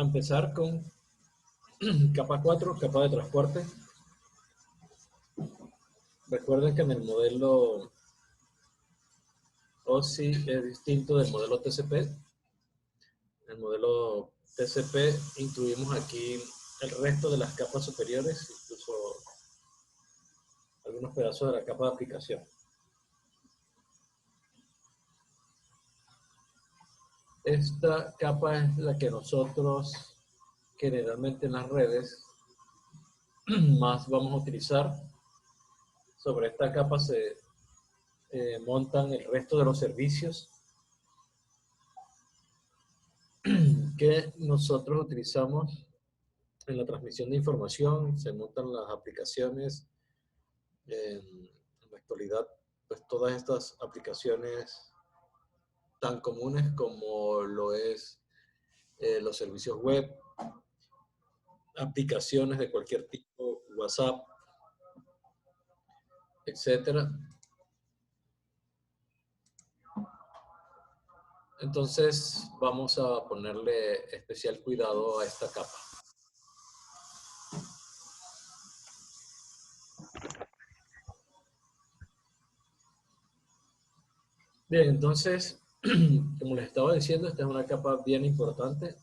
a empezar con capa 4, capa de transporte. Recuerden que en el modelo OSI es distinto del modelo TCP. En el modelo TCP incluimos aquí el resto de las capas superiores, incluso algunos pedazos de la capa de aplicación. Esta capa es la que nosotros generalmente en las redes más vamos a utilizar. Sobre esta capa se montan el resto de los servicios que nosotros utilizamos en la transmisión de información. Se montan las aplicaciones. En la actualidad, pues todas estas aplicaciones tan comunes como lo es los servicios web, aplicaciones de cualquier tipo, WhatsApp, etcétera. Entonces vamos a ponerle especial cuidado a esta capa. Bien, entonces, como les estaba diciendo, esta es una capa bien importante.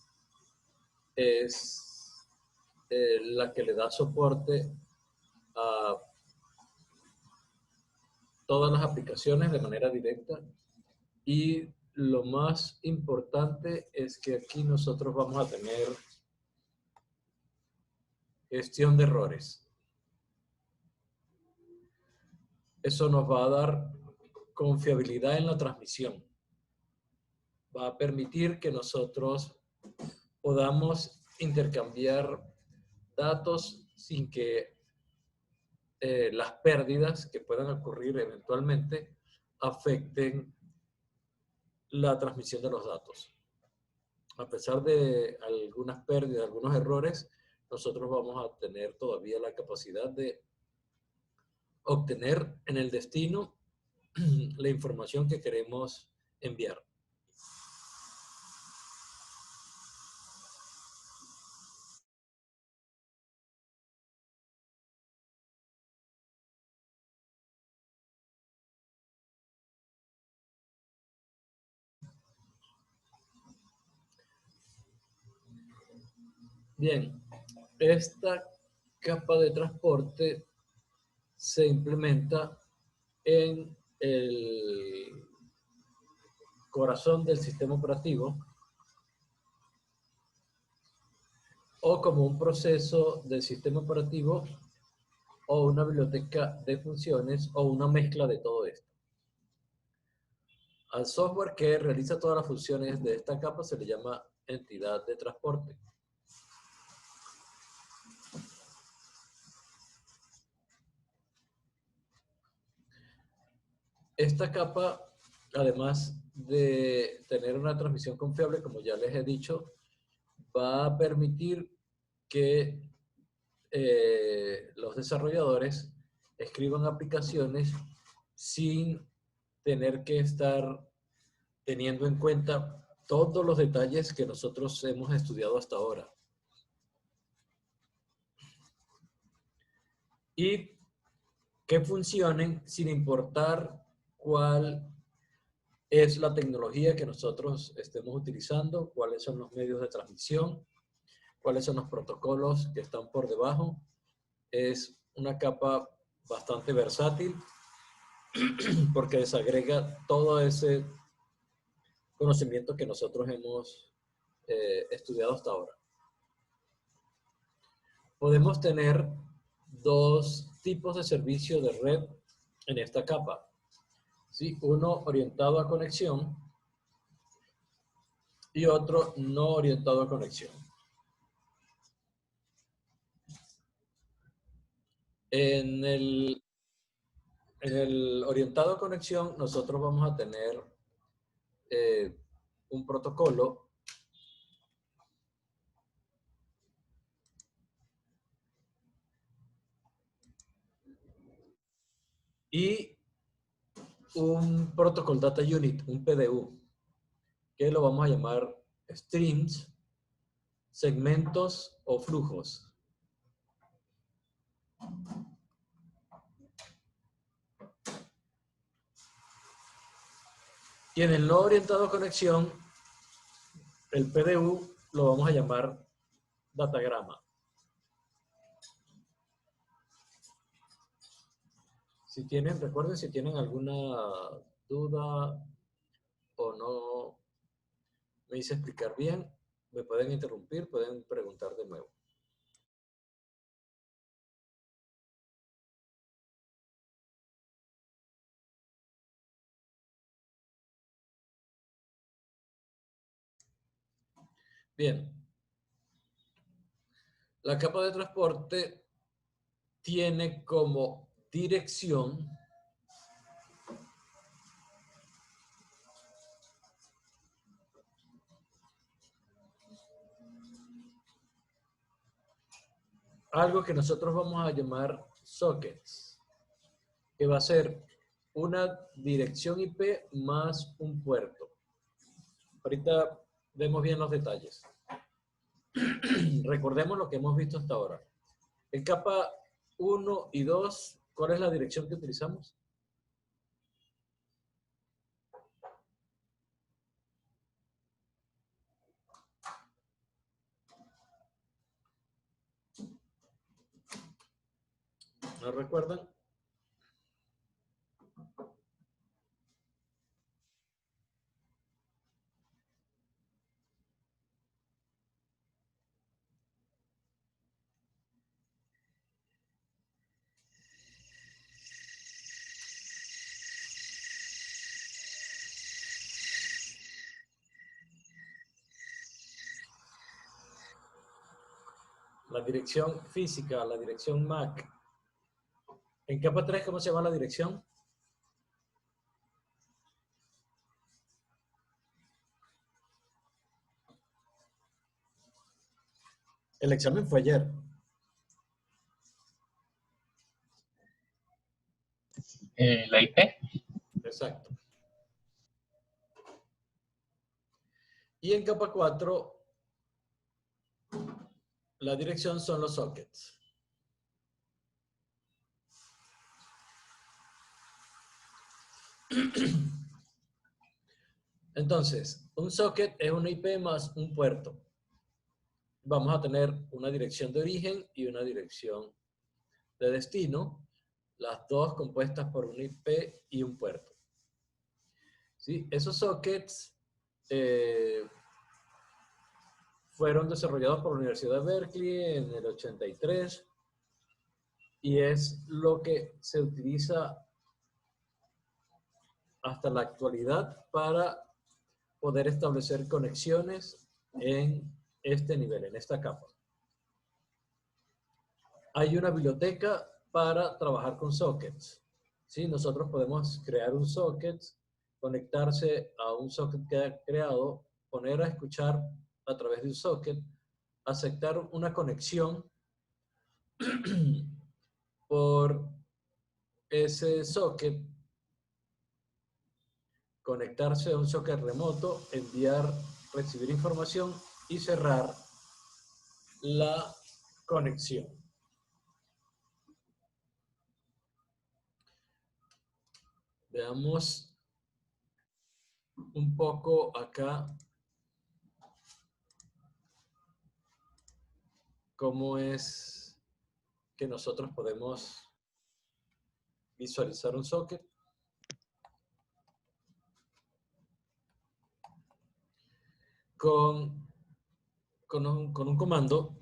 Es la que le da soporte a todas las aplicaciones de manera directa. Y lo más importante es que aquí nosotros vamos a tener gestión de errores. Eso nos va a dar confiabilidad en la transmisión. Va a permitir que nosotros podamos intercambiar datos sin que las pérdidas que puedan ocurrir eventualmente afecten la transmisión de los datos. A pesar de algunas pérdidas, algunos errores, nosotros vamos a tener todavía la capacidad de obtener en el destino la información que queremos enviar. Bien, esta capa de transporte se implementa en el corazón del sistema operativo o como un proceso del sistema operativo o una biblioteca de funciones o una mezcla de todo esto. Al software que realiza todas las funciones de esta capa se le llama entidad de transporte. Esta capa, además de tener una transmisión confiable, como ya les he dicho, va a permitir que los desarrolladores escriban aplicaciones sin tener que estar teniendo en cuenta todos los detalles que nosotros hemos estudiado hasta ahora. Y que funcionen sin importar cuál es la tecnología que nosotros estemos utilizando, cuáles son los medios de transmisión, cuáles son los protocolos que están por debajo. Es una capa bastante versátil porque desagrega todo ese conocimiento que nosotros hemos estudiado hasta ahora. Podemos tener dos tipos de servicio de red en esta capa. ¿Sí? Uno orientado a conexión y otro no orientado a conexión. En el orientado a conexión nosotros vamos a tener un protocolo y un Protocol Data Unit, un PDU, que lo vamos a llamar Streams, segmentos o flujos. Y en el nodo orientado a conexión, el PDU lo vamos a llamar datagrama. Si tienen, recuerden, si tienen alguna duda o no me hice explicar bien, me pueden interrumpir, pueden preguntar de nuevo. Bien. La capa de transporte tiene como dirección algo que nosotros vamos a llamar sockets, que va a ser una dirección IP más un puerto. Ahorita vemos bien los detalles. Recordemos lo que hemos visto hasta ahora. En capa 1 y 2, ¿cuál es la dirección que utilizamos? ¿No recuerdan? La dirección física, la dirección MAC. En capa 3, ¿cómo se llama la dirección? El examen fue ayer. La IP. Exacto. Y en capa 4, la dirección son los sockets. Entonces, un socket es una IP más un puerto. Vamos a tener una dirección de origen y una dirección de destino, las dos compuestas por una IP y un puerto. ¿Sí? Esos sockets fueron desarrollados por la Universidad de Berkeley en el 83 y es lo que se utiliza hasta la actualidad para poder establecer conexiones en este nivel, en esta capa. Hay una biblioteca para trabajar con sockets. ¿Sí? Nosotros podemos crear un socket, conectarse a un socket que ha creado, poner a escuchar a través de un socket, aceptar una conexión por ese socket, conectarse a un socket remoto, enviar, recibir información y cerrar la conexión. Veamos un poco acá cómo es que nosotros podemos visualizar un socket. Con un comando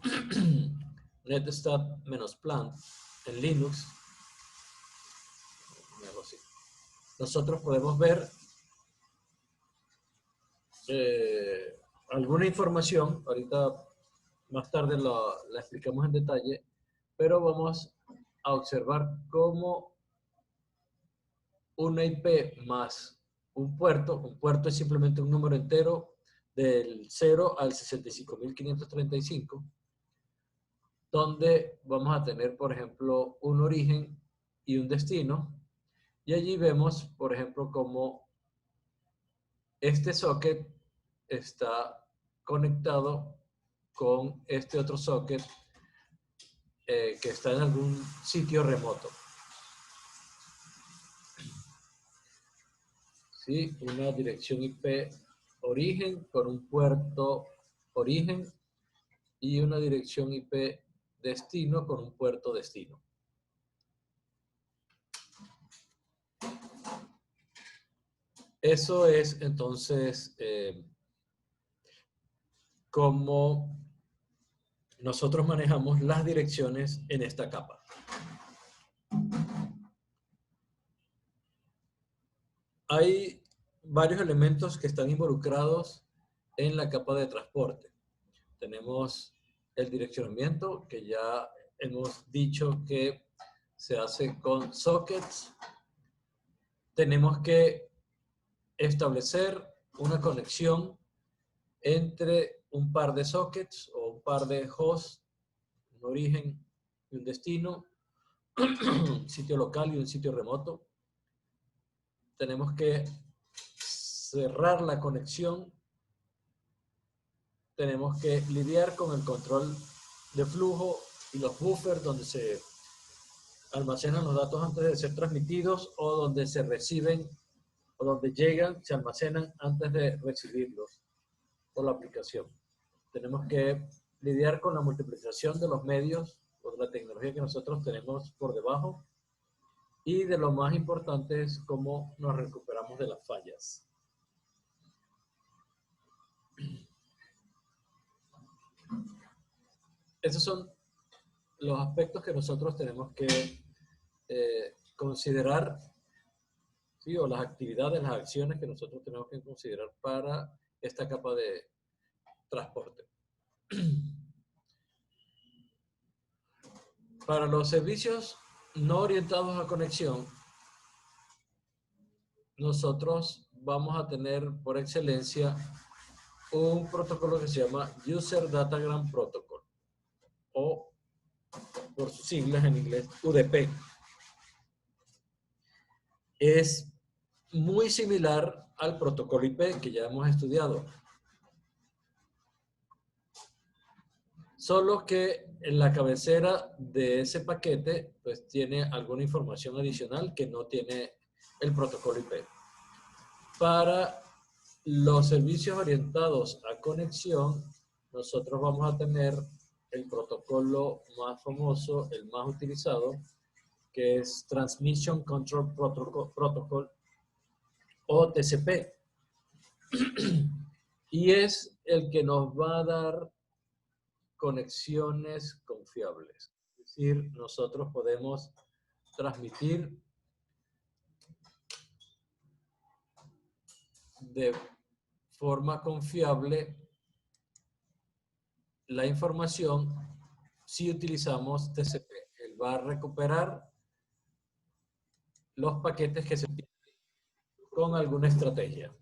netstat-plant en Linux, nosotros podemos ver alguna información. Ahorita más tarde la explicamos en detalle, pero vamos a observar cómo una IP más un puerto es simplemente un número entero del 0 al 65.535, donde vamos a tener, por ejemplo, un origen y un destino, y allí vemos, por ejemplo, cómo este socket está conectado, con este otro socket que está en algún sitio remoto. ¿Sí? Una dirección IP origen con un puerto origen y una dirección IP destino con un puerto destino. Eso es entonces cómo nosotros manejamos las direcciones en esta capa. Hay varios elementos que están involucrados en la capa de transporte. Tenemos el direccionamiento, que ya hemos dicho que se hace con sockets. Tenemos que establecer una conexión entre un par de sockets o un par de hosts, un origen y un destino, un sitio local y un sitio remoto. Tenemos que cerrar la conexión. Tenemos que lidiar con el control de flujo y los buffers donde se almacenan los datos antes de ser transmitidos o donde se reciben o donde llegan, se almacenan antes de recibirlos por la aplicación. Tenemos que lidiar con la multiplicación de los medios o de la tecnología que nosotros tenemos por debajo. Y de lo más importante es cómo nos recuperamos de las fallas. Esos son los aspectos que nosotros tenemos que considerar, ¿sí? O las actividades, las acciones que nosotros tenemos que considerar para esta capa de transporte. Para los servicios no orientados a conexión, nosotros vamos a tener por excelencia un protocolo que se llama User Datagram Protocol, o por sus siglas en inglés, UDP. Es muy similar al protocolo IP que ya hemos estudiado. Solo que en la cabecera de ese paquete pues tiene alguna información adicional que no tiene el protocolo IP. Para los servicios orientados a conexión, nosotros vamos a tener el protocolo más famoso, el más utilizado, que es Transmission Control Protocol, o TCP. Y es el que nos va a dar conexiones confiables. Es decir, nosotros podemos transmitir de forma confiable la información si utilizamos TCP. Él va a recuperar los paquetes que se pierden con alguna estrategia.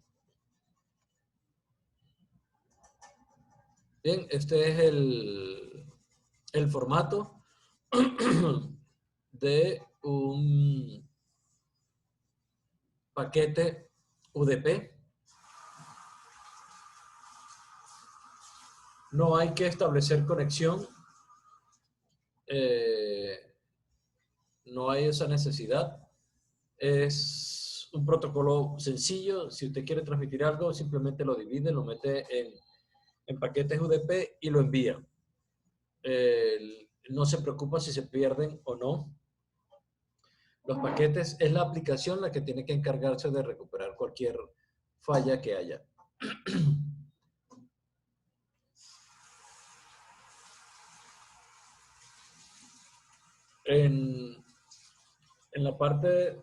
Bien, este es el formato de un paquete UDP. No hay que establecer conexión. No hay esa necesidad. Es un protocolo sencillo. Si usted quiere transmitir algo, simplemente lo divide, lo mete en paquetes UDP y lo envía. No se preocupa si se pierden o no. Los paquetes es la aplicación la que tiene que encargarse de recuperar cualquier falla que haya. En la parte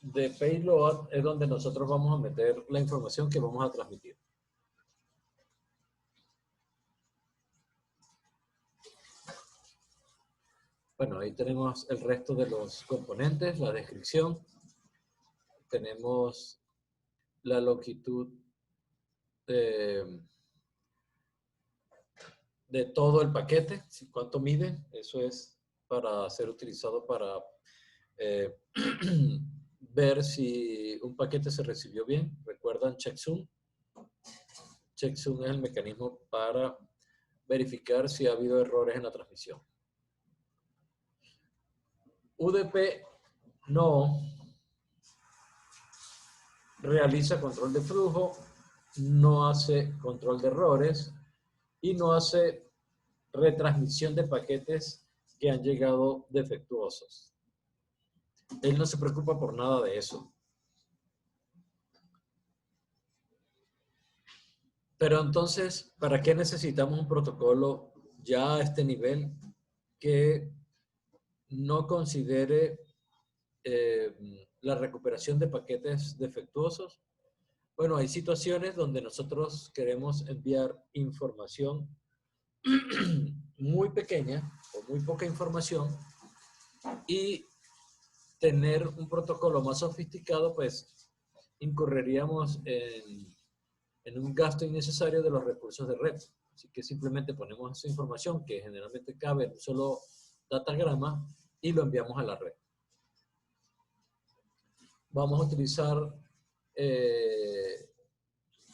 de payload es donde nosotros vamos a meter la información que vamos a transmitir. Bueno, ahí tenemos el resto de los componentes, la descripción. Tenemos la longitud de todo el paquete, cuánto mide. Eso es para ser utilizado para ver si un paquete se recibió bien. ¿Recuerdan checksum? Checksum es el mecanismo para verificar si ha habido errores en la transmisión. UDP no realiza control de flujo, no hace control de errores y no hace retransmisión de paquetes que han llegado defectuosos. Él no se preocupa por nada de eso. Pero entonces, ¿para qué necesitamos un protocolo ya a este nivel que no considere la recuperación de paquetes defectuosos? Bueno, hay situaciones donde nosotros queremos enviar información muy pequeña o muy poca información y tener un protocolo más sofisticado, pues incurriríamos en un gasto innecesario de los recursos de red. Así que simplemente ponemos esa información que generalmente cabe en un solo datagrama y lo enviamos a la red. Vamos a utilizar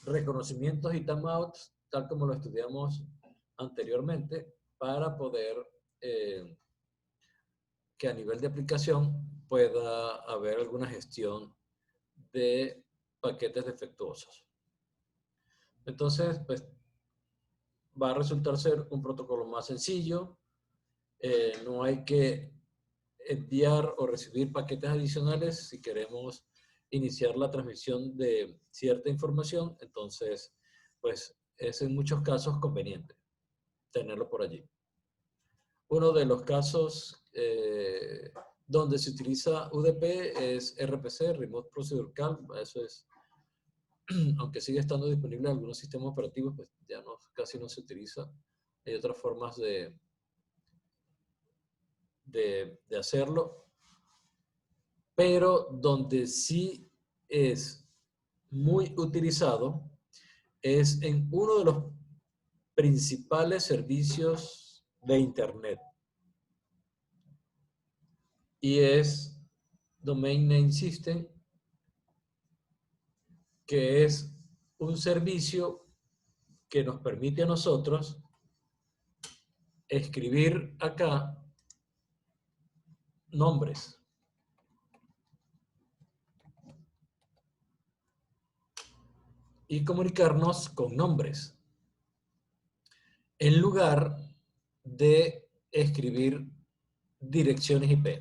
reconocimientos y timeouts, tal como lo estudiamos anteriormente, para poder que a nivel de aplicación pueda haber alguna gestión de paquetes defectuosos. Entonces, pues, va a resultar ser un protocolo más sencillo. No hay que enviar o recibir paquetes adicionales si queremos iniciar la transmisión de cierta información. Entonces, pues, es en muchos casos conveniente tenerlo por allí. Uno de los casos donde se utiliza UDP es RPC, Remote Procedure Call. Eso es, aunque sigue estando disponible en algunos sistemas operativos, pues ya no, casi no se utiliza. Hay otras formas de hacerlo. Pero donde sí es muy utilizado es en uno de los principales servicios de Internet. Y es Domain Name System, que es un servicio que nos permite a nosotros escribir acá nombres. Y comunicarnos con nombres, en lugar de escribir direcciones IP.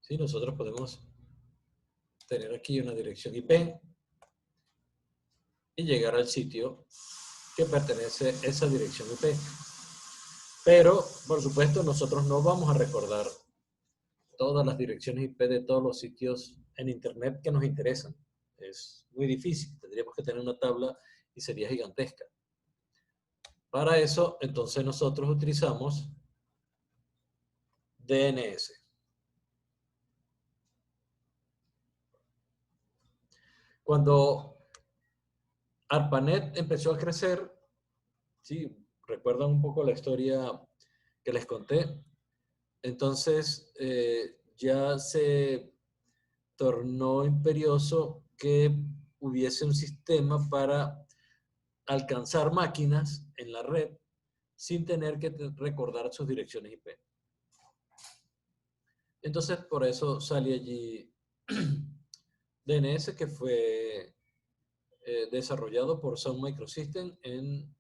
¿Sí? Nosotros podemos tener aquí una dirección IP y llegar al sitio que pertenece a esa dirección IP. Pero, por supuesto, nosotros no vamos a recordar todas las direcciones IP de todos los sitios en Internet que nos interesan. Es muy difícil. Tendríamos que tener una tabla y sería gigantesca. Para eso, entonces, nosotros utilizamos DNS. Cuando ARPANET empezó a crecer, ¿sí? ¿Recuerdan un poco la historia que les conté? Entonces, ya se tornó imperioso que hubiese un sistema para alcanzar máquinas en la red sin tener que recordar sus direcciones IP. Entonces, por eso sale allí DNS, que fue desarrollado por Sun Microsystems en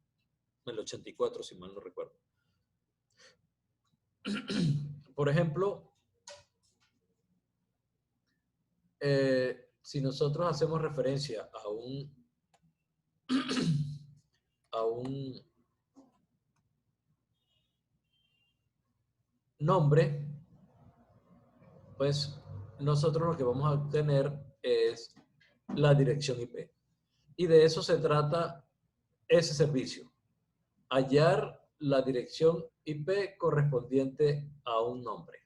el 84, si mal no recuerdo. Por ejemplo, si nosotros hacemos referencia a un nombre, pues nosotros lo que vamos a obtener es la dirección IP. Y de eso se trata ese servicio. Hallar la dirección IP correspondiente a un nombre.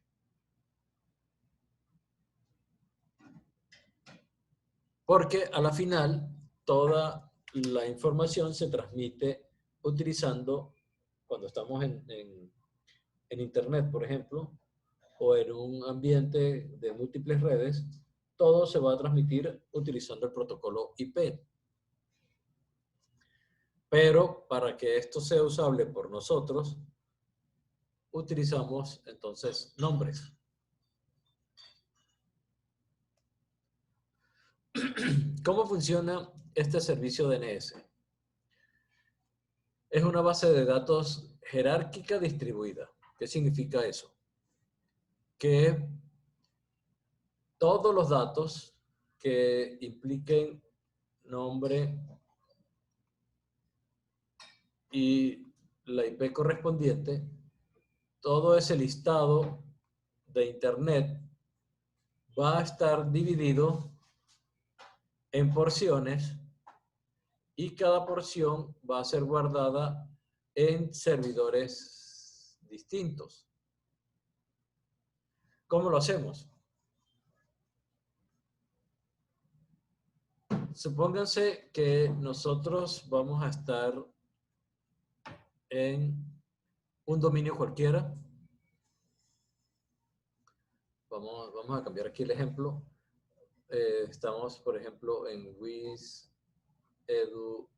Porque a la final, toda la información se transmite utilizando cuando estamos en Internet, por ejemplo, o en un ambiente de múltiples redes, todo se va a transmitir utilizando el protocolo IP. Pero para que esto sea usable por nosotros, utilizamos entonces nombres. ¿Cómo funciona este servicio DNS? Es una base de datos jerárquica distribuida. ¿Qué significa eso? Que todos los datos que impliquen nombre y la IP correspondiente, todo ese listado de Internet va a estar dividido en porciones y cada porción va a ser guardada en servidores distintos. ¿Cómo lo hacemos? Supónganse que nosotros vamos a estar en un dominio cualquiera. Vamos a cambiar aquí el ejemplo. Estamos, por ejemplo, en WizEduCO.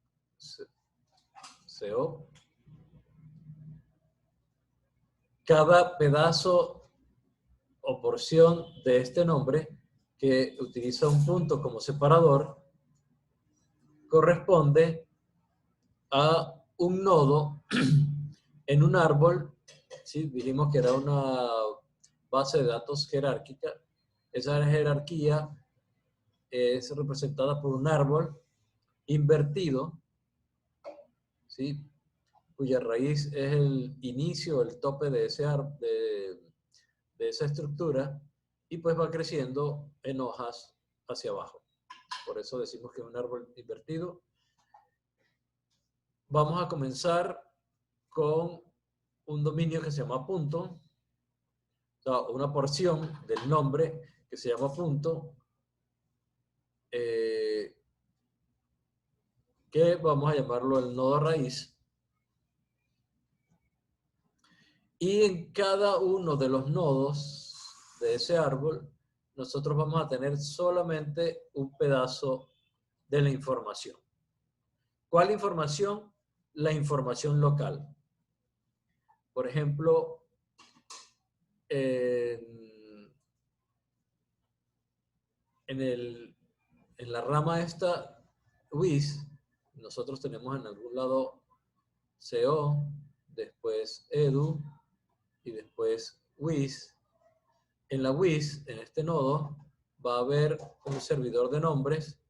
Cada pedazo o porción de este nombre que utiliza un punto como separador corresponde a un nodo en un árbol. ¿Sí? Dijimos que era una base de datos jerárquica. Esa jerarquía es representada por un árbol invertido, ¿sí? Cuya raíz es el inicio, el tope de esa estructura, y pues va creciendo en hojas hacia abajo. Por eso decimos que es un árbol invertido. Vamos a comenzar con un dominio que se llama punto, o sea, una porción del nombre que se llama punto, que vamos a llamarlo el nodo raíz. Y en cada uno de los nodos de ese árbol, nosotros vamos a tener solamente un pedazo de la información. ¿Cuál información? La información local. Por ejemplo, en la rama esta, Wiz, nosotros tenemos en algún lado CO, después Edu y después Wiz. En la Wiz, en este nodo, va a haber un servidor de nombres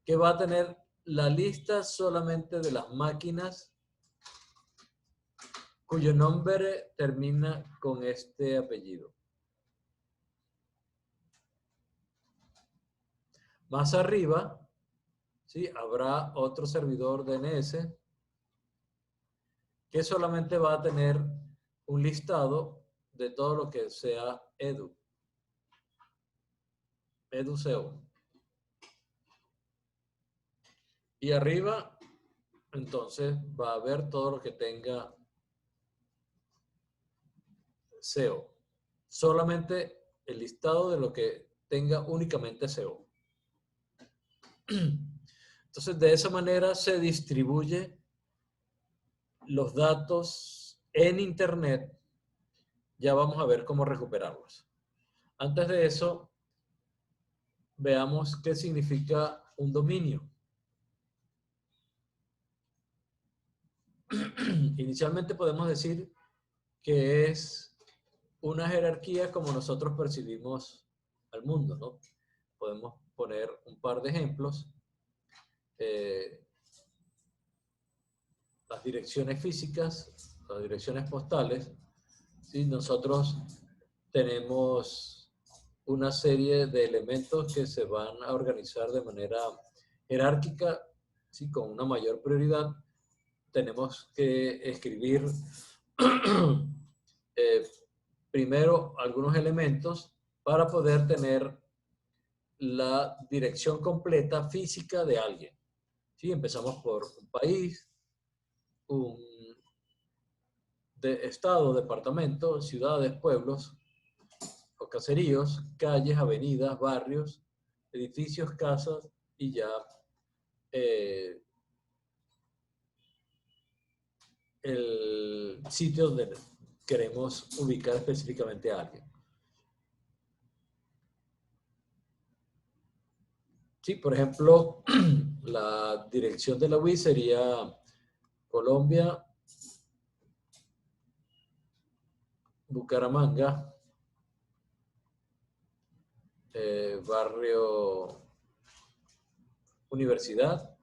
que va a tener la lista solamente de las máquinas cuyo nombre termina con este apellido. Más arriba, ¿sí? Habrá otro servidor DNS que solamente va a tener un listado de todo lo que sea Edu. EduCO. Y arriba, entonces, va a haber todo lo que tenga SEO. Solamente el listado de lo que tenga únicamente SEO. Entonces, de esa manera se distribuye los datos en Internet. Ya vamos a ver cómo recuperarlos. Antes de eso, veamos qué significa un dominio. Inicialmente podemos decir que es una jerarquía como nosotros percibimos al mundo, ¿no? Podemos poner un par de ejemplos. Las direcciones físicas, las direcciones postales, ¿sí? Nosotros tenemos una serie de elementos que se van a organizar de manera jerárquica, ¿sí? Con una mayor prioridad. Tenemos que escribir primero algunos elementos para poder tener la dirección completa física de alguien. ¿Sí? Empezamos por un país, un de estado, departamento, ciudades, pueblos o caseríos, calles, avenidas, barrios, edificios, casas y ya el sitio donde queremos ubicar específicamente a alguien. Sí, por ejemplo, la dirección de la UIS sería Colombia, Bucaramanga, barrio Universidad,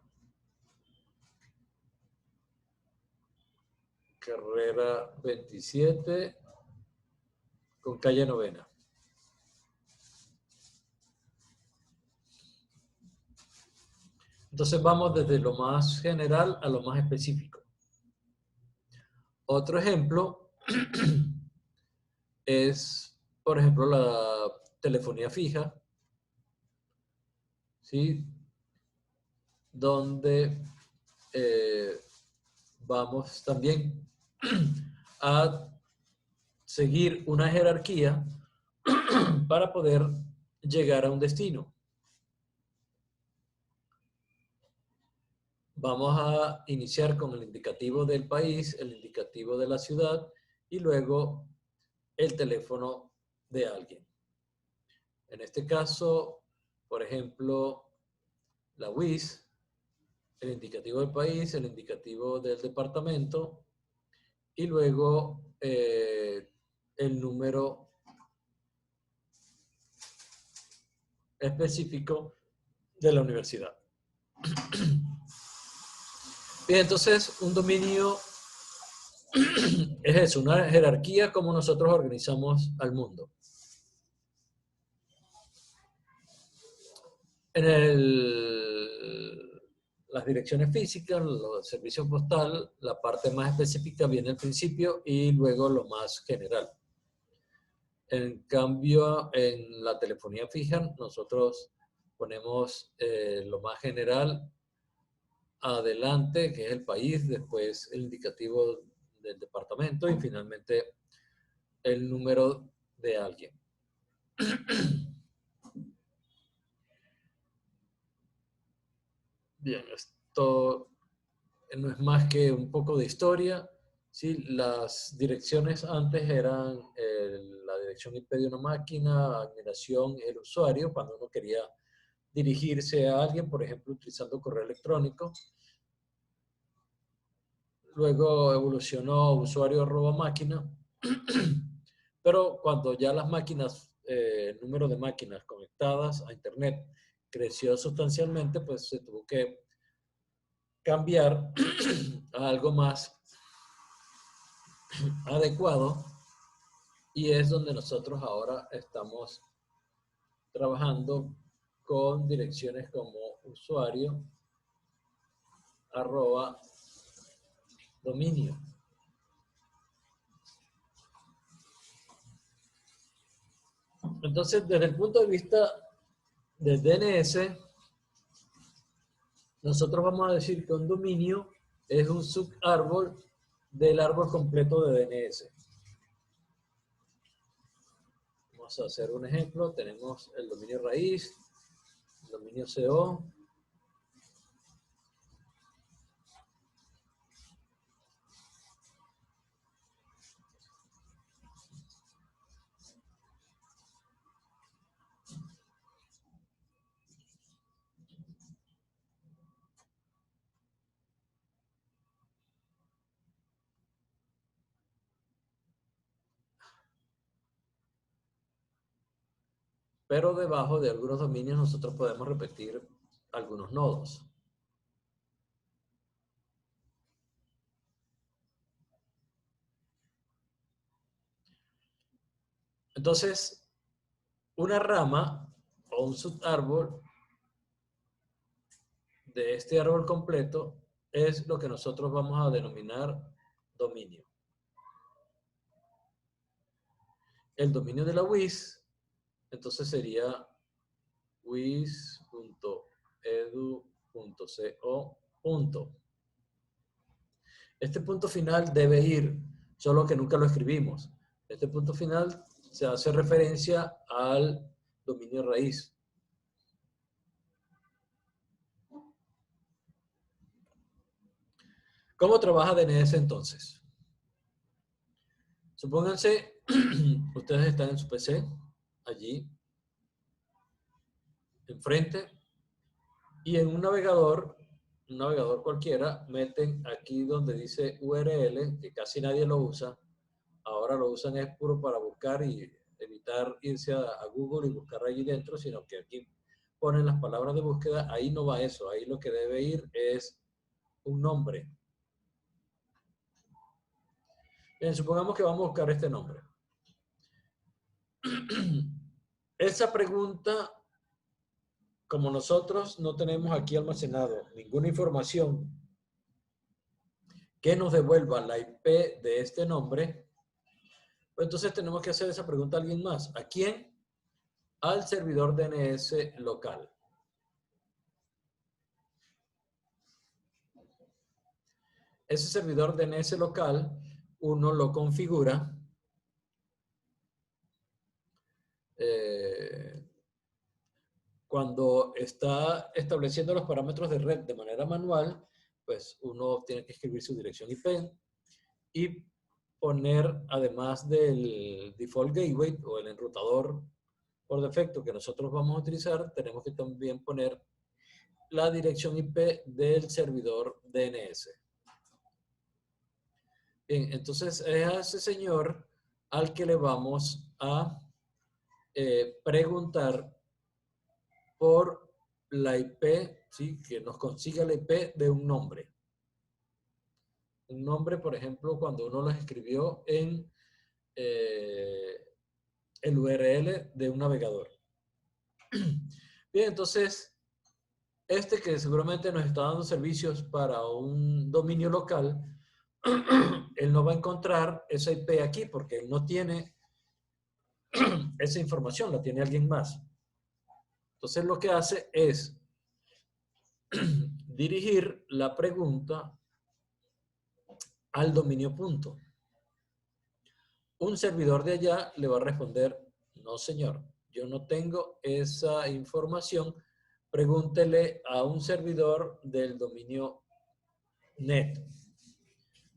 carrera 27 con calle Novena. Entonces vamos desde lo más general a lo más específico. Otro ejemplo es, por ejemplo, la telefonía fija, ¿sí? Donde vamos también a seguir una jerarquía para poder llegar a un destino. Vamos a iniciar con el indicativo del país, el indicativo de la ciudad y luego el teléfono de alguien. En este caso, por ejemplo, la UIS, el indicativo del país, el indicativo del departamento y luego el número específico de la universidad. Bien, entonces un dominio es eso, una jerarquía como nosotros organizamos al mundo. En las direcciones físicas, los servicios postal, la parte más específica viene al principio y luego lo más general. En cambio, en la telefonía fija, nosotros ponemos lo más general adelante, que es el país, después el indicativo del departamento y finalmente el número de alguien. Bien, esto no es más que un poco de historia. ¿Sí? Las direcciones antes eran la dirección IP de una máquina, admiración, el usuario, cuando uno quería dirigirse a alguien, por ejemplo, utilizando correo electrónico. Luego evolucionó usuario @ máquina. Pero cuando ya las máquinas, el número de máquinas conectadas a Internet creció sustancialmente, pues se tuvo que cambiar a algo más adecuado y es donde nosotros ahora estamos trabajando con direcciones como usuario @ dominio. Entonces, desde el punto de vista del DNS, nosotros vamos a decir que un dominio es un subárbol del árbol completo de DNS. Vamos a hacer un ejemplo. Tenemos el dominio raíz, el dominio CO, pero debajo de algunos dominios nosotros podemos repetir algunos nodos. Entonces, una rama o un subárbol de este árbol completo es lo que nosotros vamos a denominar dominio. El dominio de la WIS, entonces sería wis.edu.co. Este punto final debe ir solo que nunca lo escribimos. Este punto final se hace referencia al dominio raíz. ¿Cómo trabaja DNS entonces? Supónganse, ustedes están en su PC, allí, enfrente, y en un navegador cualquiera, meten aquí donde dice URL, que casi nadie lo usa. Ahora lo usan es puro para buscar y evitar irse a Google y buscar allí dentro, sino que aquí ponen las palabras de búsqueda. Ahí no va eso, ahí lo que debe ir es un nombre. Bien, supongamos que vamos a buscar este nombre. Esa pregunta, como nosotros no tenemos aquí almacenado ninguna información que nos devuelva la IP de este nombre, pues entonces tenemos que hacer esa pregunta a alguien más. ¿A quién? Al servidor DNS local. Ese servidor DNS local, uno lo configura cuando está estableciendo los parámetros de red de manera manual, pues uno tiene que escribir su dirección IP y poner, además del default gateway o el enrutador por defecto que nosotros vamos a utilizar, tenemos que también poner la dirección IP del servidor DNS. Bien, entonces es a ese señor al que le vamos a preguntar por la IP, ¿sí? Que nos consiga la IP de un nombre. Un nombre, por ejemplo, cuando uno lo escribió en el URL de un navegador. Bien, entonces, este que seguramente nos está dando servicios para un dominio local, él no va a encontrar esa IP aquí porque él no tiene esa información, la tiene alguien más. Entonces lo que hace es dirigir la pregunta al dominio punto. Un servidor de allá le va a responder, no señor, yo no tengo esa información, pregúntele a un servidor del dominio net.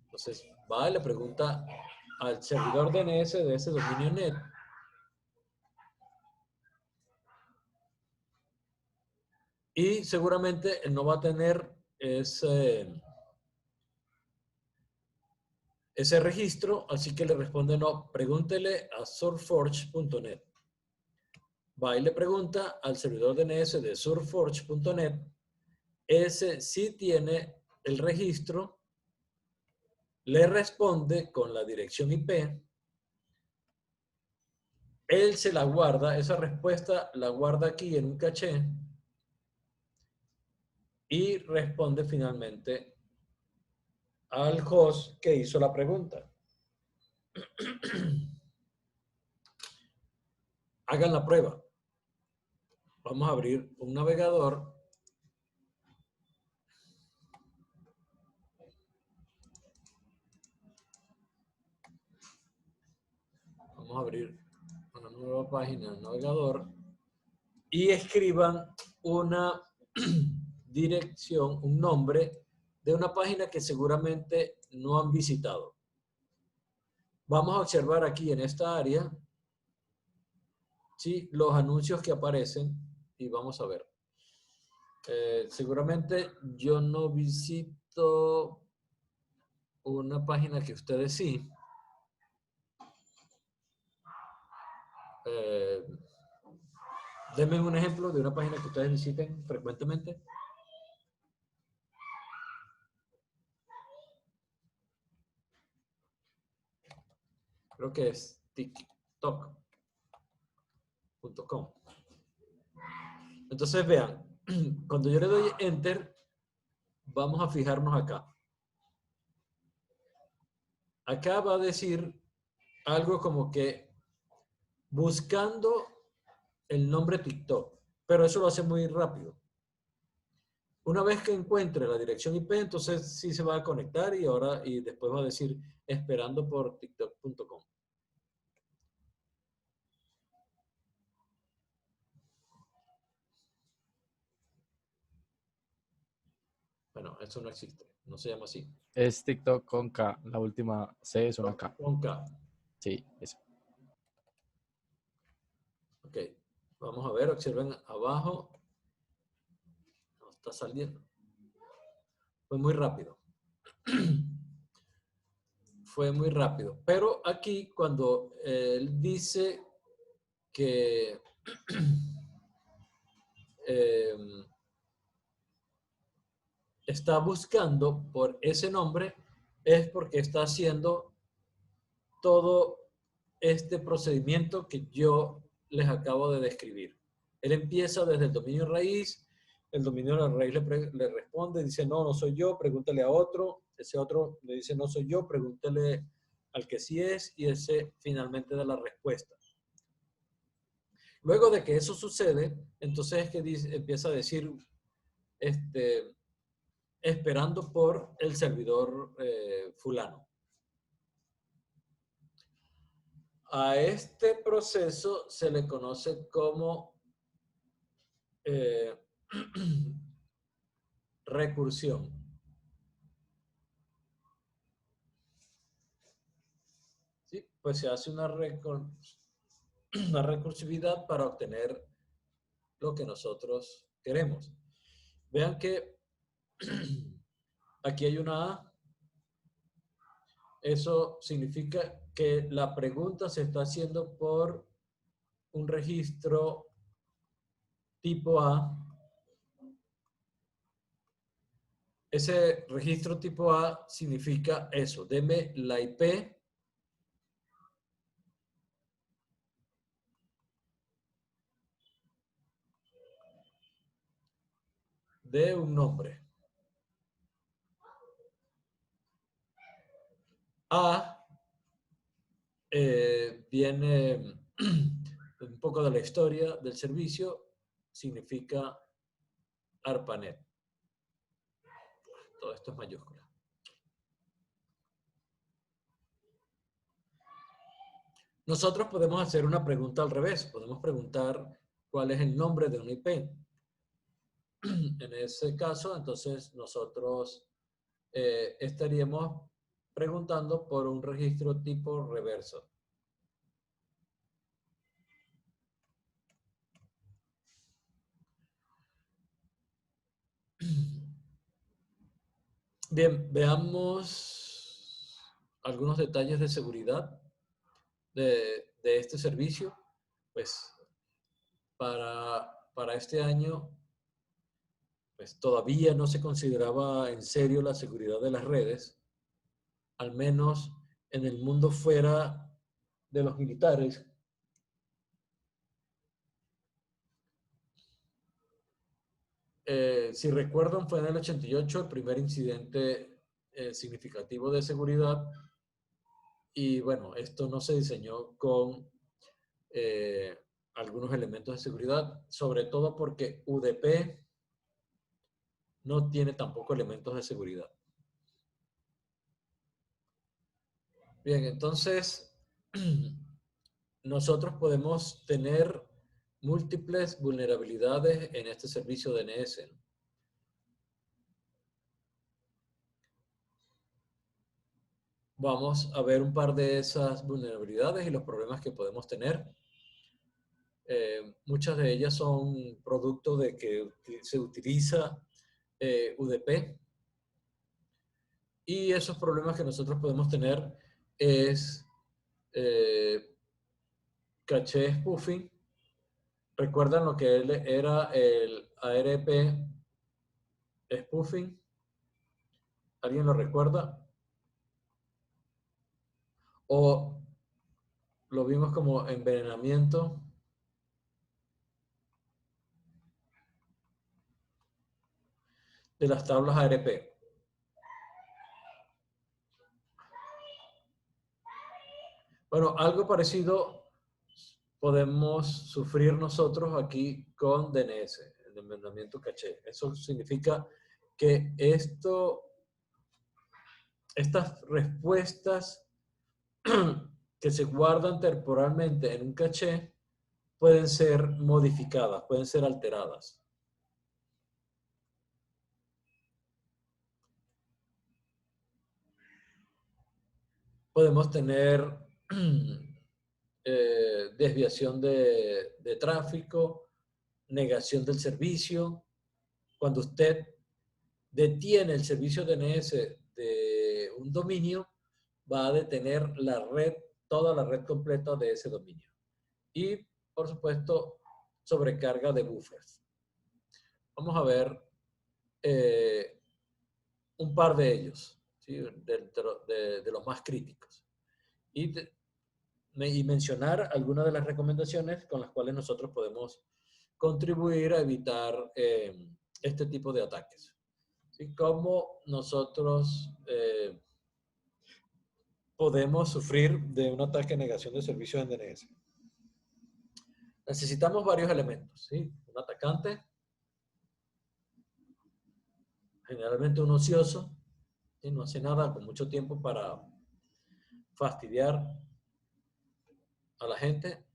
Entonces va y le pregunta al servidor DNS de ese dominio net. Y seguramente él no va a tener ese registro, así que le responde no, pregúntele a surforge.net. Va y le pregunta al servidor DNS de surforge.net, ese sí tiene el registro, le responde con la dirección IP, él se la guarda, esa respuesta la guarda aquí en un caché y responde finalmente al host que hizo la pregunta. Hagan la prueba. Vamos a abrir un navegador. Vamos a abrir una nueva página en el navegador y escriban una dirección, un nombre de una página que seguramente no han visitado. Vamos a observar aquí en esta área, ¿sí?, los anuncios que aparecen y vamos a ver. Seguramente yo no visito una página que ustedes sí. Denme un ejemplo de una página que ustedes visiten frecuentemente. Creo que es tiktok.com. Entonces vean, cuando yo le doy enter, vamos a fijarnos acá. Acá va a decir algo como que buscando el nombre TikTok, pero eso lo hace muy rápido. Una vez que encuentre la dirección IP, entonces sí se va a conectar y después va a decir esperando por tiktok.com. Bueno, eso no existe, no se llama así. Es TikTok con K. La última C es una K. Con K. Sí, eso. Ok, vamos a ver, observen abajo. No está saliendo. Fue muy rápido. Fue muy rápido. Pero aquí cuando él dice que está buscando por ese nombre, es porque está haciendo todo este procedimiento que yo les acabo de describir. Él empieza desde el dominio raíz, el dominio de la raíz le responde, dice, no, no soy yo, pregúntale a otro, ese otro le dice, no soy yo, pregúntale al que sí es, y ese finalmente da la respuesta. Luego de que eso sucede, entonces es que empieza a decir, esperando por el servidor fulano. A este proceso se le conoce como recursión. ¿Sí? Pues se hace una recursividad para obtener lo que nosotros queremos. Vean que aquí hay una A. Eso significa que la pregunta se está haciendo por un registro tipo A. Ese registro tipo A significa eso, deme la IP de un nombre. A viene un poco de la historia del servicio, significa ARPANET. Todo esto es mayúscula. Nosotros podemos hacer una pregunta al revés. Podemos preguntar cuál es el nombre de una IP. En ese caso, entonces, nosotros estaríamos preguntando por un registro tipo reverso. Bien, veamos algunos detalles de seguridad de este servicio. Pues para este año, pues todavía no se consideraba en serio la seguridad de las redes, al menos en el mundo fuera de los militares. Si recuerdan, fue en el 88 el primer incidente significativo de seguridad. Y bueno, esto no se diseñó con algunos elementos de seguridad, sobre todo porque UDP no tiene tampoco elementos de seguridad. Bien, entonces nosotros podemos tener múltiples vulnerabilidades en este servicio DNS. Vamos a ver un par de esas vulnerabilidades y los problemas que podemos tener. Muchas de ellas son producto de que se utiliza UDP. Y esos problemas que nosotros podemos tener es caché spoofing. ¿Recuerdan lo que era el ARP spoofing? ¿Alguien lo recuerda? ¿O lo vimos como envenenamiento? De las tablas ARP. Bueno, algo parecido podemos sufrir nosotros aquí con DNS. el envenenamiento caché. Eso significa que estas respuestas que se guardan temporalmente en un caché pueden ser modificadas, pueden ser alteradas. Podemos tener desviación de tráfico, negación del servicio. Cuando usted detiene el servicio DNS de un dominio, va a detener la red, toda la red completa de ese dominio. Y, por supuesto, sobrecarga de buffers. Vamos a ver un par de ellos, ¿sí? de los más críticos. Y mencionar algunas de las recomendaciones con las cuales nosotros podemos contribuir a evitar este tipo de ataques. ¿Sí? Cómo nosotros podemos sufrir de un ataque de negación de servicios en DNS. Necesitamos varios elementos, ¿sí? Un atacante, generalmente un ocioso, ¿sí? No hace nada con mucho tiempo para fastidiar a la gente.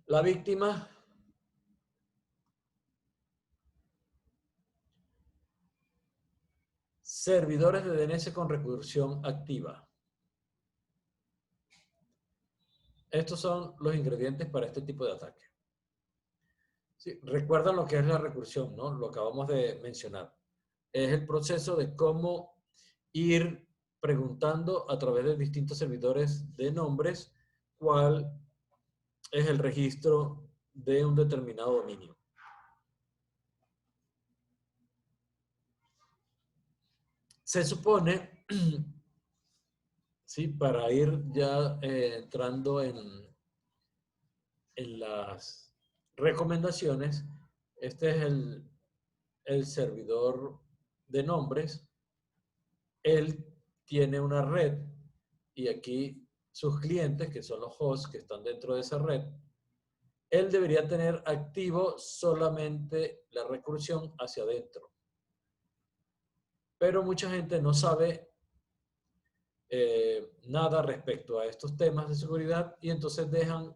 La víctima, servidores de DNS con recursión activa. Estos son los ingredientes para este tipo de ataque. Sí, recuerdan lo que es la recursión, ¿no? Lo acabamos de mencionar. Es el proceso de cómo ir preguntando a través de distintos servidores de nombres cuál es el registro de un determinado dominio. Se supone, sí, para ir ya entrando en las recomendaciones, este es el servidor de nombres. Él tiene una red y aquí sus clientes, que son los hosts que están dentro de esa red, él debería tener activo solamente la recursión hacia adentro. Pero mucha gente no sabe nada respecto a estos temas de seguridad y entonces dejan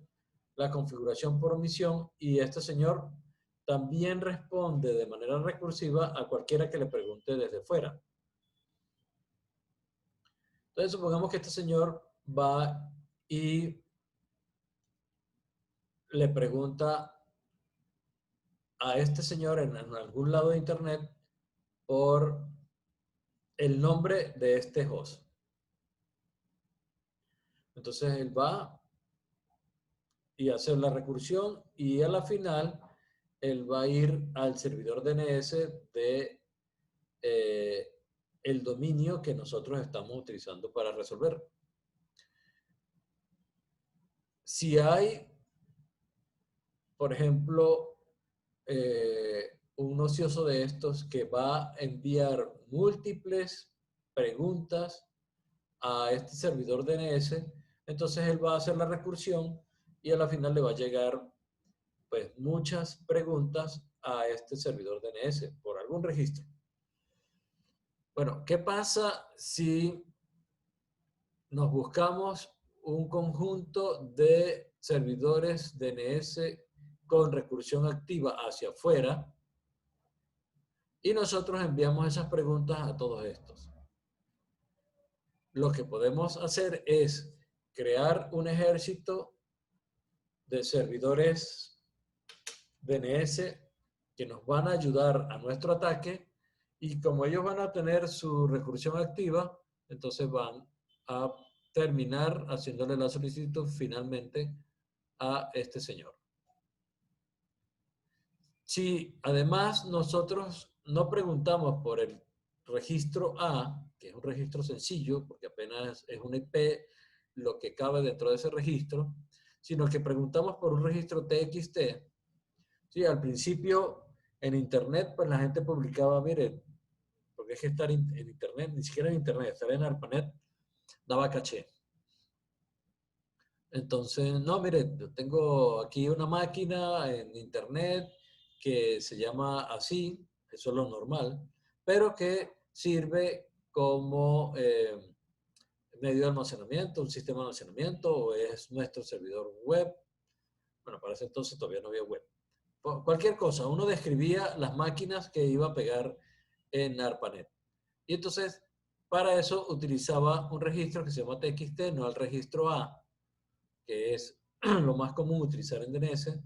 la configuración por omisión y este señor también responde de manera recursiva a cualquiera que le pregunte desde fuera. Entonces supongamos que este señor va y le pregunta a este señor en algún lado de internet por el nombre de este host. Entonces él va y hace la recursión y a la final él va a ir al servidor DNS de el dominio que nosotros estamos utilizando para resolver. Si hay, por ejemplo, un ocioso de estos que va a enviar múltiples preguntas a este servidor DNS, entonces él va a hacer la recursión y a la final le va a llegar pues muchas preguntas a este servidor DNS por algún registro. Bueno, ¿qué pasa si nos buscamos un conjunto de servidores DNS con recursión activa hacia afuera y nosotros enviamos esas preguntas a todos estos? Lo que podemos hacer es crear un ejército de servidores DNS que nos van a ayudar a nuestro ataque y como ellos van a tener su recursión activa, entonces van a terminar haciéndole la solicitud finalmente a este señor. Si además nosotros no preguntamos por el registro A, que es un registro sencillo, porque apenas es una IP lo que cabe dentro de ese registro, sino que preguntamos por un registro TXT. Sí, al principio en Internet, pues la gente publicaba, miren, porque es que estar en Internet, ni siquiera en Internet, estar en ARPANET daba caché. Entonces, no, mire, yo tengo aquí una máquina en internet que se llama así, eso es lo normal, pero que sirve como medio de almacenamiento, un sistema de almacenamiento, o es nuestro servidor web. Bueno, para ese entonces todavía no había web. Cualquier cosa, uno describía las máquinas que iba a pegar en ARPANET. Y entonces, para eso utilizaba un registro que se llama TXT, no el registro A, que es lo más común utilizar en DNS.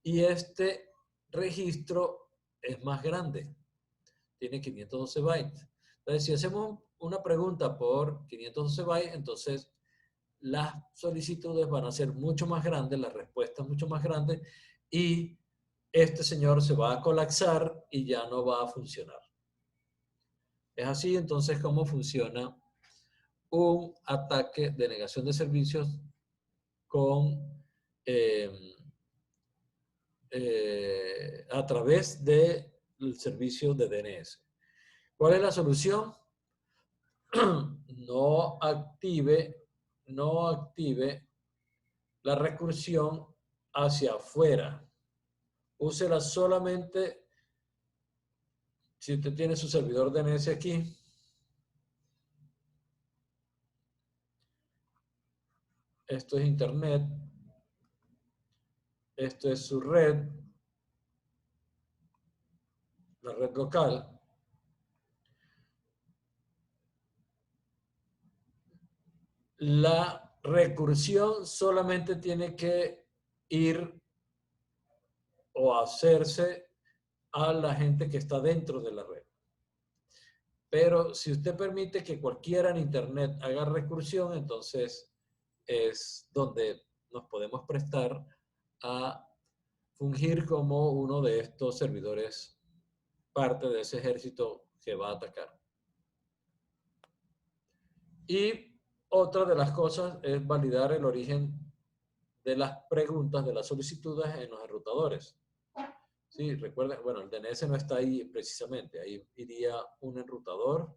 Y este registro es más grande, tiene 512 bytes. Entonces, si hacemos una pregunta por 512 bytes, entonces las solicitudes van a ser mucho más grandes, las respuestas mucho más grandes, y este señor se va a colapsar y ya no va a funcionar. Es así entonces como funciona un ataque de negación de servicios con, a través del servicio de DNS. ¿Cuál es la solución? No active la recursión hacia afuera. Úsela solamente si usted tiene su servidor DNS aquí. Esto es internet. Esto es su red, la red local. La recursión solamente tiene que ir o hacerse a la gente que está dentro de la red. Pero si usted permite que cualquiera en internet haga recursión, entonces es donde nos podemos prestar a fungir como uno de estos servidores, parte de ese ejército que va a atacar. Y otra de las cosas es validar el origen de las preguntas, de las solicitudes en los enrutadores. Sí, recuerden, bueno, el DNS no está ahí precisamente, ahí iría un enrutador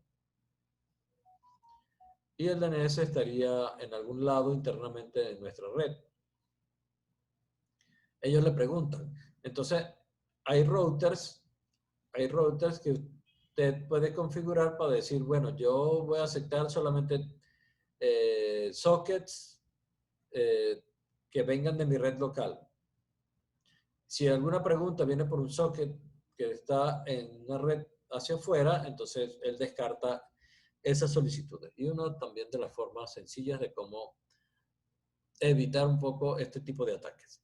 y el DNS estaría en algún lado internamente en nuestra red. Ellos le preguntan. Entonces, hay routers que usted puede configurar para decir, bueno, yo voy a aceptar solamente sockets que vengan de mi red local. Si alguna pregunta viene por un socket que está en una red hacia afuera, entonces él descarta esas solicitudes. Y una también de las formas sencillas de cómo evitar un poco este tipo de ataques.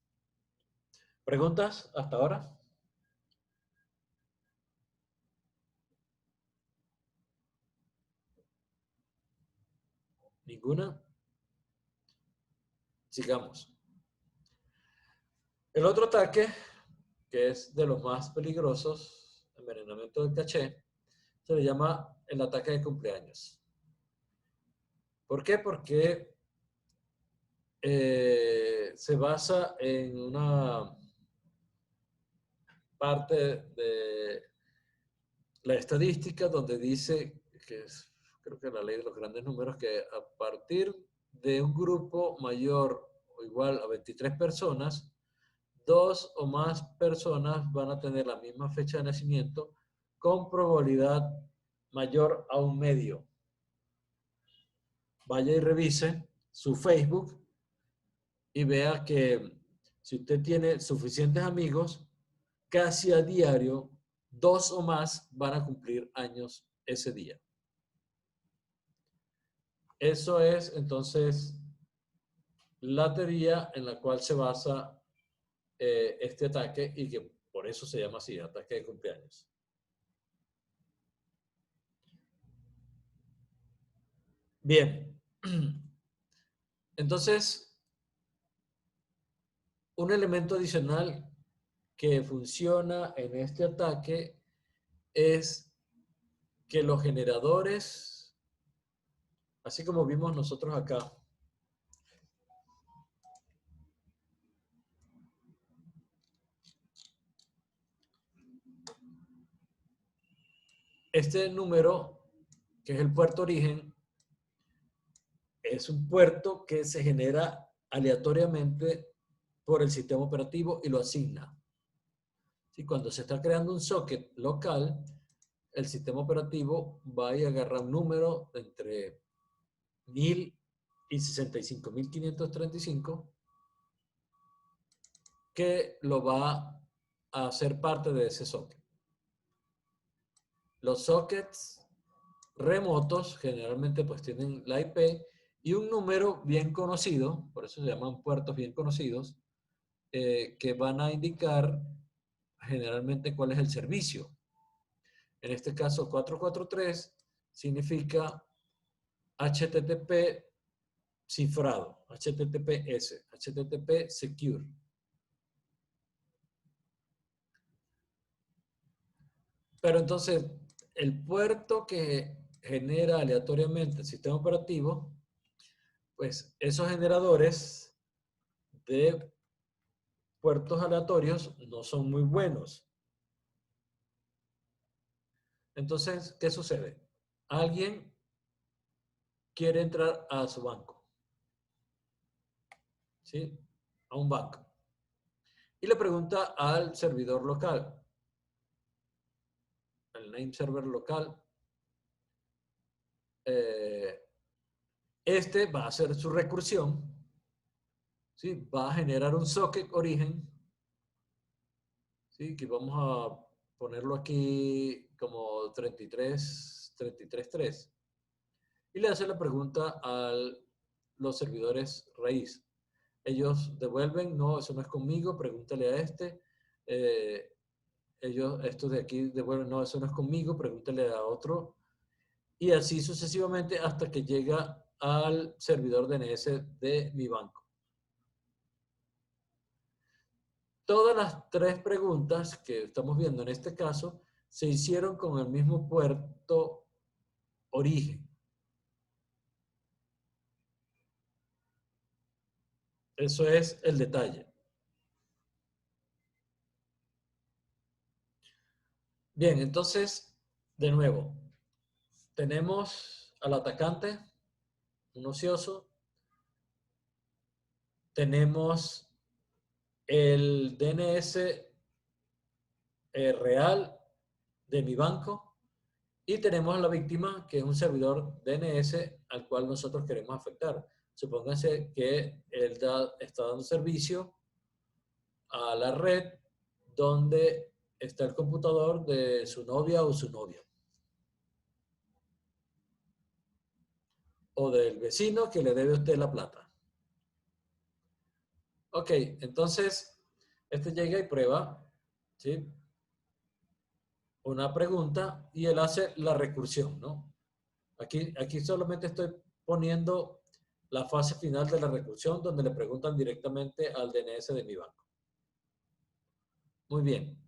¿Preguntas hasta ahora? ¿Ninguna? Sigamos. El otro ataque, que es de los más peligrosos, envenenamiento del caché, se le llama el ataque de cumpleaños. ¿Por qué? Porque se basa en una parte de la estadística donde dice, que es, creo que la ley de los grandes números, que a partir de un grupo mayor o igual a 23 personas, 2 o más personas van a tener la misma fecha de nacimiento con probabilidad mayor a 1/2. Vaya y revise su Facebook y vea que si usted tiene suficientes amigos, casi a diario, 2 o más van a cumplir años ese día. Eso es entonces la teoría en la cual se basa este ataque y que por eso se llama así, ataque de cumpleaños. Bien. Entonces, un elemento adicional que funciona en este ataque es que los generadores, así como vimos nosotros acá, este número, que es el puerto origen, es un puerto que se genera aleatoriamente por el sistema operativo y lo asigna. ¿Sí? Cuando se está creando un socket local, el sistema operativo va y agarra un número entre 1000 y 65.535 que lo va a hacer parte de ese socket. Los sockets remotos generalmente pues tienen la IP y un número bien conocido, por eso se llaman puertos bien conocidos, que van a indicar generalmente cuál es el servicio. En este caso 443 significa HTTP cifrado, HTTPS, HTTP Secure. Pero entonces, el puerto que genera aleatoriamente el sistema operativo, pues esos generadores de puertos aleatorios no son muy buenos. Entonces, ¿qué sucede? Alguien quiere entrar a su banco, ¿sí? A un banco. Y le pregunta al servidor local, al name server local, este va a hacer su recursión, ¿sí? Va a generar un socket origen, ¿sí? Que vamos a ponerlo aquí como 33.3. Y le hace la pregunta a los servidores raíz. Ellos devuelven, no, eso no es conmigo, pregúntale a este. Estos de aquí devuelven, no, eso no es conmigo, pregúntale a otro. Y así sucesivamente hasta que llega al servidor DNS de mi banco. Todas las tres preguntas que estamos viendo en este caso se hicieron con el mismo puerto origen. Eso es el detalle. Bien, entonces, de nuevo, tenemos al atacante, un ocioso, tenemos el DNS real de mi banco y tenemos a la víctima, que es un servidor DNS al cual nosotros queremos afectar. Supónganse que él está dando servicio a la red donde está el computador de su novia o su novio. O del vecino que le debe a usted la plata. Ok, entonces, este llega y prueba, ¿sí? Una pregunta y él hace la recursión, ¿no? Aquí solamente estoy poniendo la fase final de la recursión donde le preguntan directamente al DNS de mi banco. Muy bien.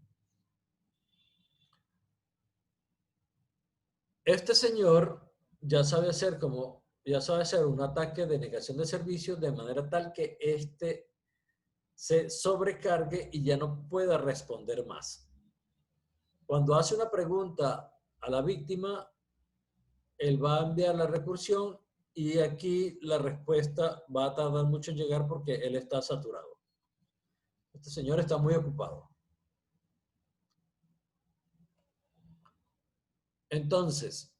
Este señor ya sabe hacer un ataque de negación de servicios de manera tal que este se sobrecargue y ya no pueda responder más. Cuando hace una pregunta a la víctima, él va a enviar la recursión y aquí la respuesta va a tardar mucho en llegar porque él está saturado. Este señor está muy ocupado. Entonces,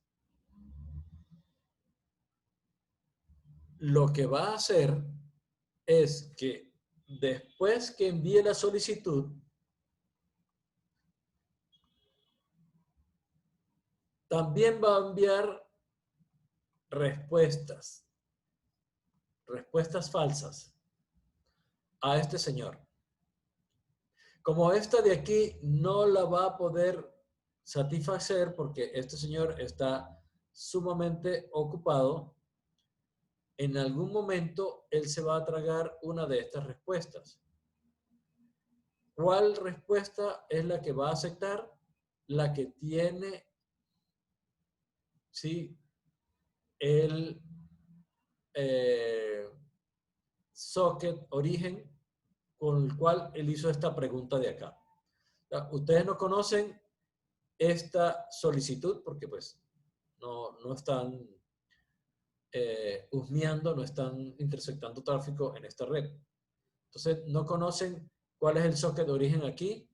lo que va a hacer es que después que envíe la solicitud, también va a enviar respuestas falsas a este señor. Como esta de aquí no la va a poder satisfacer porque este señor está sumamente ocupado, en algún momento él se va a tragar una de estas respuestas. ¿Cuál respuesta es la que va a aceptar? La que tiene, sí, el socket origen con el cual él hizo esta pregunta de acá. Ustedes no conocen esta solicitud porque pues no están husmeando, no están intersectando tráfico en esta red. Entonces, no conocen cuál es el socket de origen aquí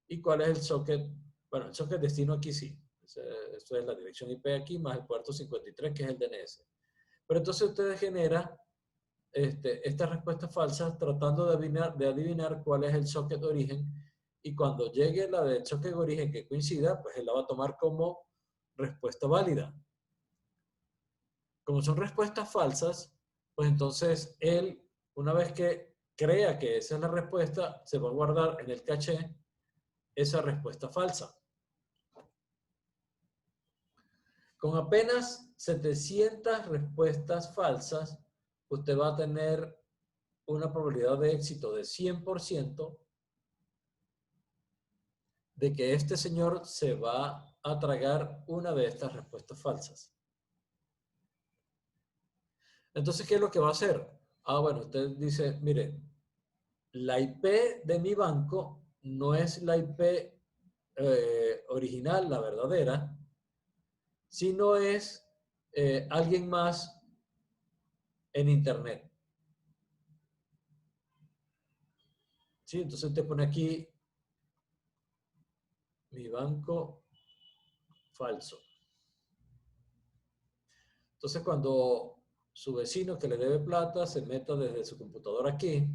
y cuál es el socket, bueno, el socket destino aquí sí. Esto es la dirección IP aquí más el puerto 53, que es el DNS. Pero entonces ustedes generan estas respuestas falsas tratando de adivinar cuál es el socket de origen, y cuando llegue la del socket de origen que coincida, pues él la va a tomar como respuesta válida. Como son respuestas falsas, pues entonces él, una vez que crea que esa es la respuesta, se va a guardar en el caché esa respuesta falsa. Con apenas 700 respuestas falsas, usted va a tener una probabilidad de éxito de 100% de que este señor se va a tragar una de estas respuestas falsas. Entonces, ¿qué es lo que va a hacer? Ah, bueno, usted dice, mire, la IP de mi banco no es la IP original, la verdadera, sino es alguien más en Internet. ¿Sí? Entonces te pone aquí mi banco falso. Entonces cuando su vecino que le debe plata se meta desde su computadora aquí,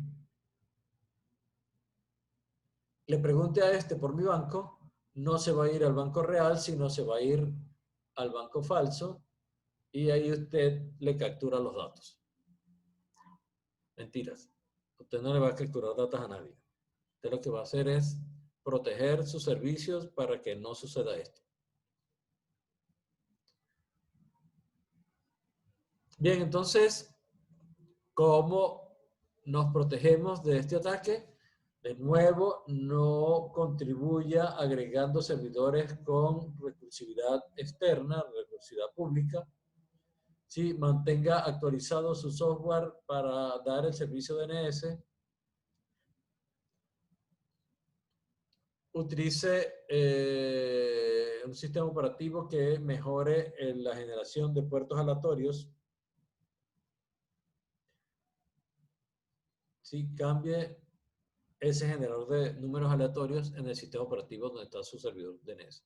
le pregunte a este por mi banco, no se va a ir al banco real, sino se va a ir al banco falso, y ahí usted le captura los datos. Mentiras. Usted no le va a capturar datos a nadie. Usted lo que va a hacer es proteger sus servicios para que no suceda esto. Bien, entonces, ¿cómo nos protegemos de este ataque? De nuevo, no contribuya agregando servidores con recursividad externa, recursividad pública. Sí, mantenga actualizado su software para dar el servicio DNS. Utilice un sistema operativo que mejore la generación de puertos aleatorios. Sí, cambie ese generador de números aleatorios en el sistema operativo donde está su servidor DNS.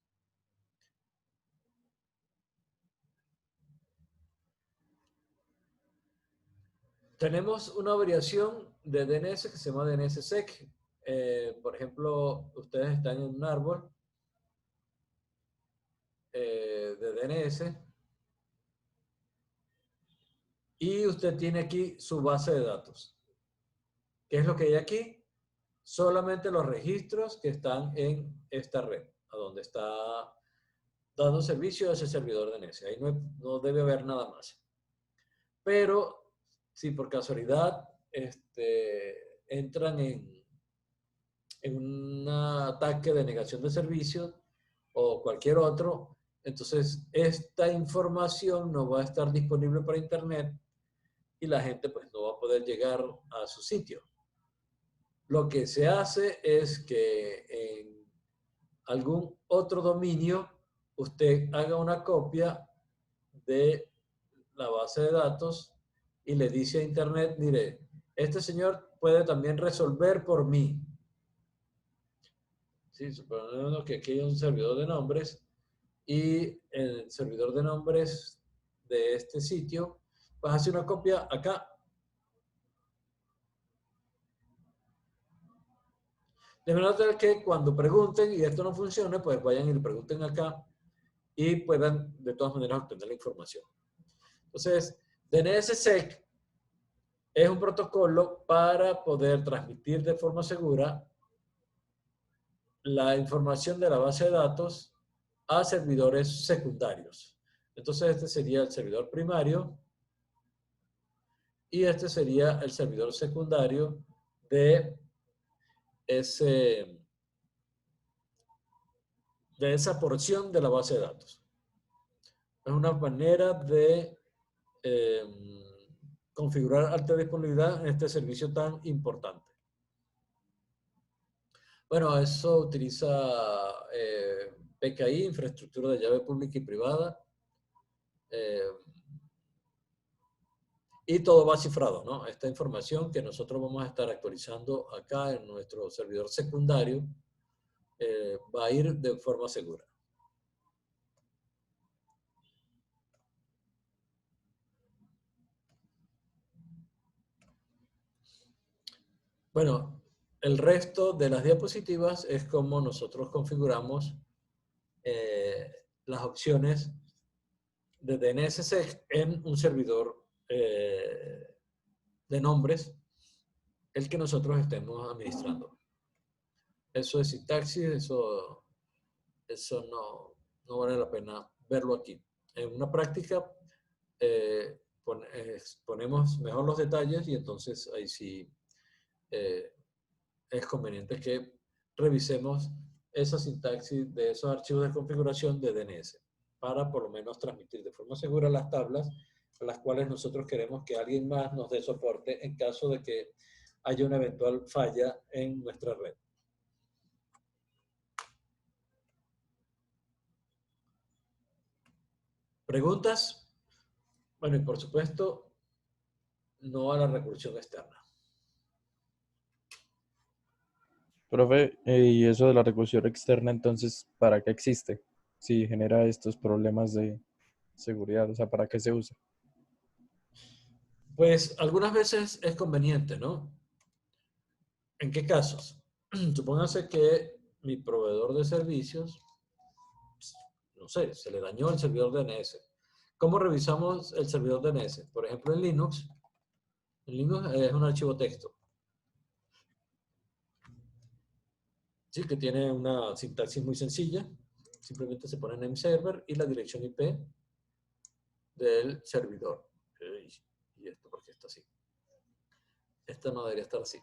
Tenemos una variación de DNS que se llama DNSSEC. Por ejemplo, ustedes están en un árbol de DNS y usted tiene aquí su base de datos. ¿Qué es lo que hay aquí? Solamente los registros que están en esta red, a donde está dando servicio a ese servidor DNS. Ahí no debe haber nada más. Pero si por casualidad entran en un ataque de negación de servicios o cualquier otro, entonces esta información no va a estar disponible para Internet y la gente pues no va a poder llegar a su sitio. Lo que se hace es que en algún otro dominio usted haga una copia de la base de datos y le dice a Internet, mire, este señor puede también resolver por mí. Sí, suponiendo que aquí hay un servidor de nombres y el servidor de nombres de este sitio, pues hace una copia acá. De manera que cuando pregunten y esto no funcione, pues vayan y le pregunten acá y puedan de todas maneras obtener la información. Entonces, DNSSEC es un protocolo para poder transmitir de forma segura la información de la base de datos a servidores secundarios. Entonces, este sería el servidor primario y este sería el servidor secundario de esa porción de la base de datos. Es una manera de configurar alta disponibilidad en este servicio tan importante. Bueno, eso utiliza PKI, infraestructura de llave pública y privada. Y todo va cifrado, ¿no? Esta información que nosotros vamos a estar actualizando acá en nuestro servidor secundario va a ir de forma segura. Bueno, el resto de las diapositivas es como nosotros configuramos las opciones de DNSSEC en un servidor de nombres, el que nosotros estemos administrando. Eso es sintaxis, eso no vale la pena verlo aquí. En una práctica ponemos mejor los detalles y entonces ahí sí es conveniente que revisemos esa sintaxis de esos archivos de configuración de DNS para por lo menos transmitir de forma segura las tablas a las cuales nosotros queremos que alguien más nos dé soporte en caso de que haya una eventual falla en nuestra red. ¿Preguntas? Bueno, y por supuesto, no a la recursión externa. Profe, y eso de la recursión externa, entonces, ¿para qué existe? Si genera estos problemas de seguridad, o sea, ¿para qué se usa? Pues algunas veces es conveniente, ¿no? ¿En qué casos? Supóngase que mi proveedor de servicios, no sé, se le dañó el servidor DNS. ¿Cómo revisamos el servidor DNS? Por ejemplo, en Linux es un archivo texto. Sí, que tiene una sintaxis muy sencilla. Simplemente se pone name server y la dirección IP del servidor. ¿Y esto por qué está así? Esta no debería estar así.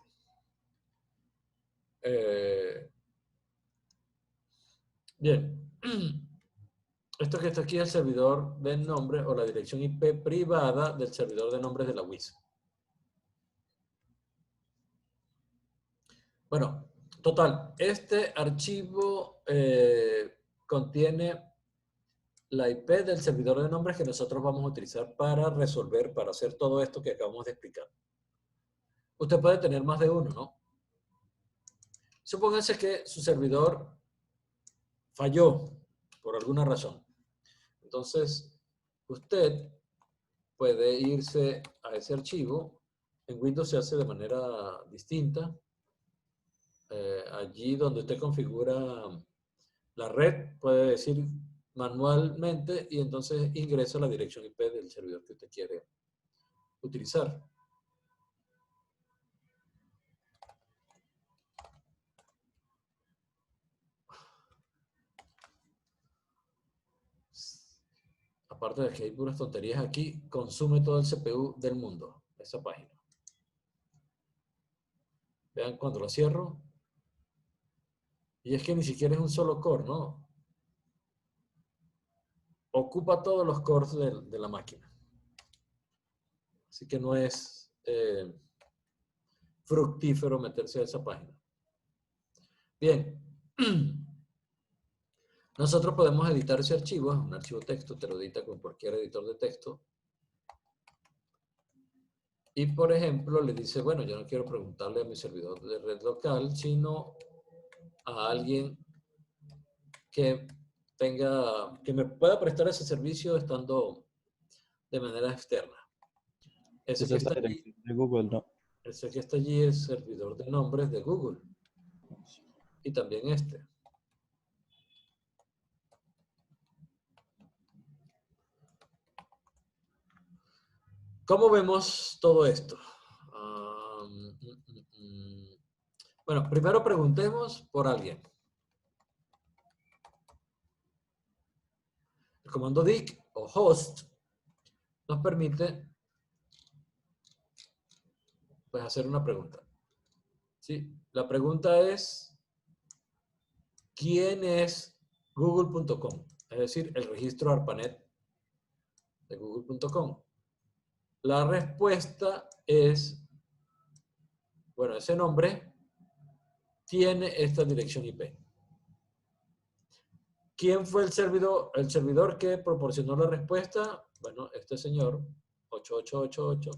Bien. Esto que está aquí es el servidor de nombre o la dirección IP privada del servidor de nombres de la WIS. Bueno, total, este archivo contiene la IP del servidor de nombres que nosotros vamos a utilizar para resolver, para hacer todo esto que acabamos de explicar. Usted puede tener más de uno, ¿no? Supóngase que su servidor falló por alguna razón. Entonces, usted puede irse a ese archivo. En Windows se hace de manera distinta. Allí donde usted configura la red, puede decir manualmente y entonces ingresa la dirección IP del servidor que usted quiere utilizar. Aparte de que hay puras tonterías aquí, consume todo el CPU del mundo, esa página. Vean cuando lo cierro. Y es que ni siquiera es un solo core, ¿no? Ocupa todos los cores de la máquina. Así que no es fructífero meterse a esa página. Bien. Nosotros podemos editar ese archivo, es un archivo texto, te lo edita con cualquier editor de texto. Y por ejemplo, le dice, bueno, yo no quiero preguntarle a mi servidor de red local, sino a alguien que me pueda prestar ese servicio estando de manera externa. Ese Esa que es la está allí, dirección de Google, ¿no? ese que está allí es servidor de nombres de Google. Y también este. ¿Cómo vemos todo esto? Bueno, primero preguntemos por alguien. El comando dict o host nos permite pues, hacer una pregunta. ¿Sí? La pregunta es, ¿quién es google.com? Es decir, el registro ARPANET de google.com. La respuesta es, bueno, ese nombre tiene esta dirección IP. ¿Quién fue el servidor? El servidor que proporcionó la respuesta, bueno, este señor, 8888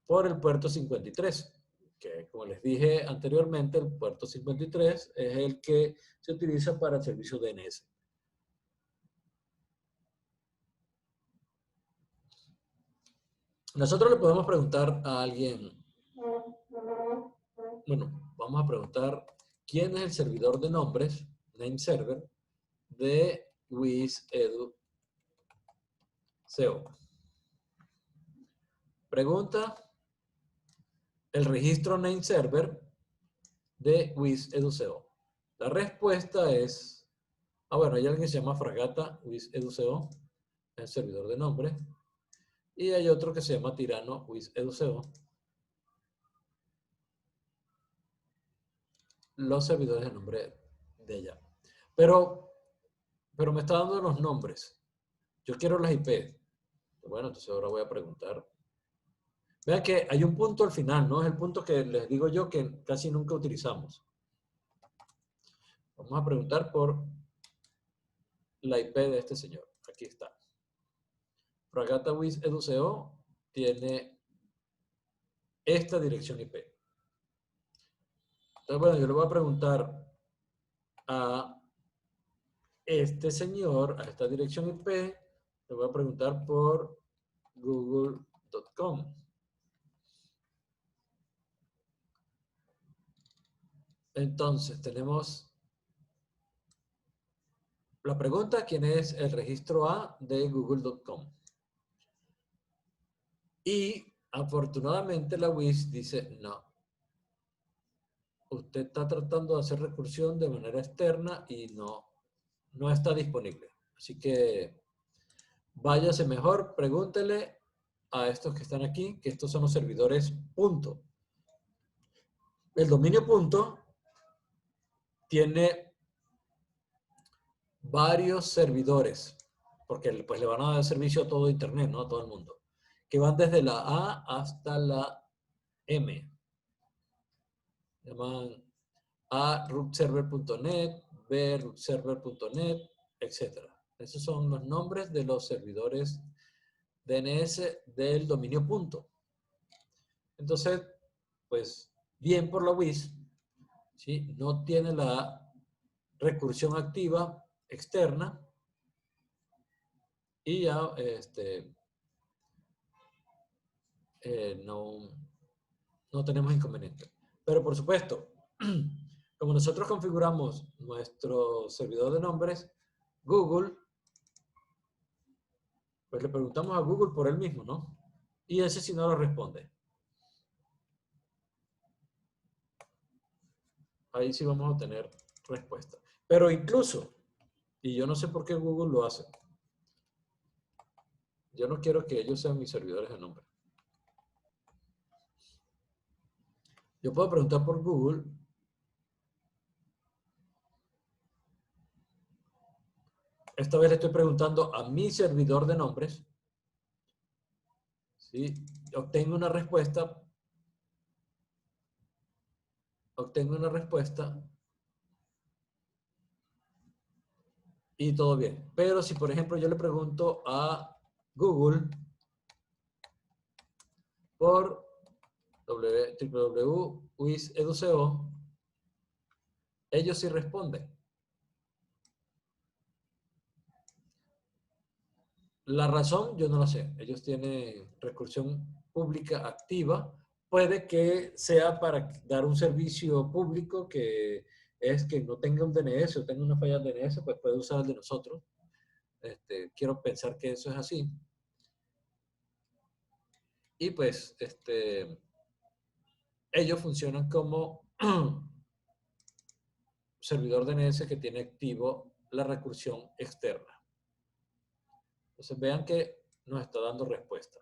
por el puerto 53, que como les dije anteriormente, el puerto 53 es el que se utiliza para el servicio DNS. Nosotros le podemos preguntar a alguien, bueno, vamos a preguntar quién es el servidor de nombres, name server, de WizEduCeo. Pregunta el registro name server de WizEduCeo. La respuesta es, bueno, hay alguien que se llama Fragata WizEduCeo, el servidor de nombre, y hay otro que se llama Tirano WizEduCeo, los servidores de nombre de allá. Pero me está dando los nombres. Yo quiero las IP. Bueno, entonces ahora voy a preguntar. Vean que hay un punto al final, ¿no? Es el punto que les digo yo que casi nunca utilizamos. Vamos a preguntar por la IP de este señor. Aquí está. Fragata WizEduCeo tiene esta dirección IP. Entonces, bueno, yo le voy a preguntar a este señor, a esta dirección IP, le voy a preguntar por google.com. Entonces, tenemos la pregunta, ¿quién es el registro A de google.com? Y afortunadamente la WIS dice no. Usted está tratando de hacer recursión de manera externa y no está disponible. Así que váyase mejor, pregúntele a estos que están aquí, que estos son los servidores punto. El dominio punto tiene varios servidores, porque pues le van a dar servicio a todo Internet, ¿no? A todo el mundo, que van desde la A hasta la M. Se llaman A rootserver.net, B rootserver.net, etc. Esos son los nombres de los servidores DNS del dominio punto. Entonces, pues, bien por la WIS, ¿sí? No tiene la recursión activa externa y ya no tenemos inconveniente. Pero por supuesto, como nosotros configuramos nuestro servidor de nombres, Google, pues le preguntamos a Google por él mismo, ¿no? Y ese sí no lo responde. Ahí sí vamos a tener respuesta. Pero incluso, y yo no sé por qué Google lo hace, yo no quiero que ellos sean mis servidores de nombre. Yo puedo preguntar por Google. Esta vez le estoy preguntando a mi servidor de nombres. ¿Sí? Obtengo una respuesta. Y todo bien. Pero si, por ejemplo, yo le pregunto a Google por www.wizeduceo, ellos sí responden. La razón, yo no la sé. Ellos tienen recursión pública activa. Puede que sea para dar un servicio público que es que no tenga un DNS o tenga una falla de DNS, pues puede usar el de nosotros. Quiero pensar que eso es así. Y pues, ellos funcionan como servidor DNS que tiene activo la recursión externa. Entonces vean que nos está dando respuesta.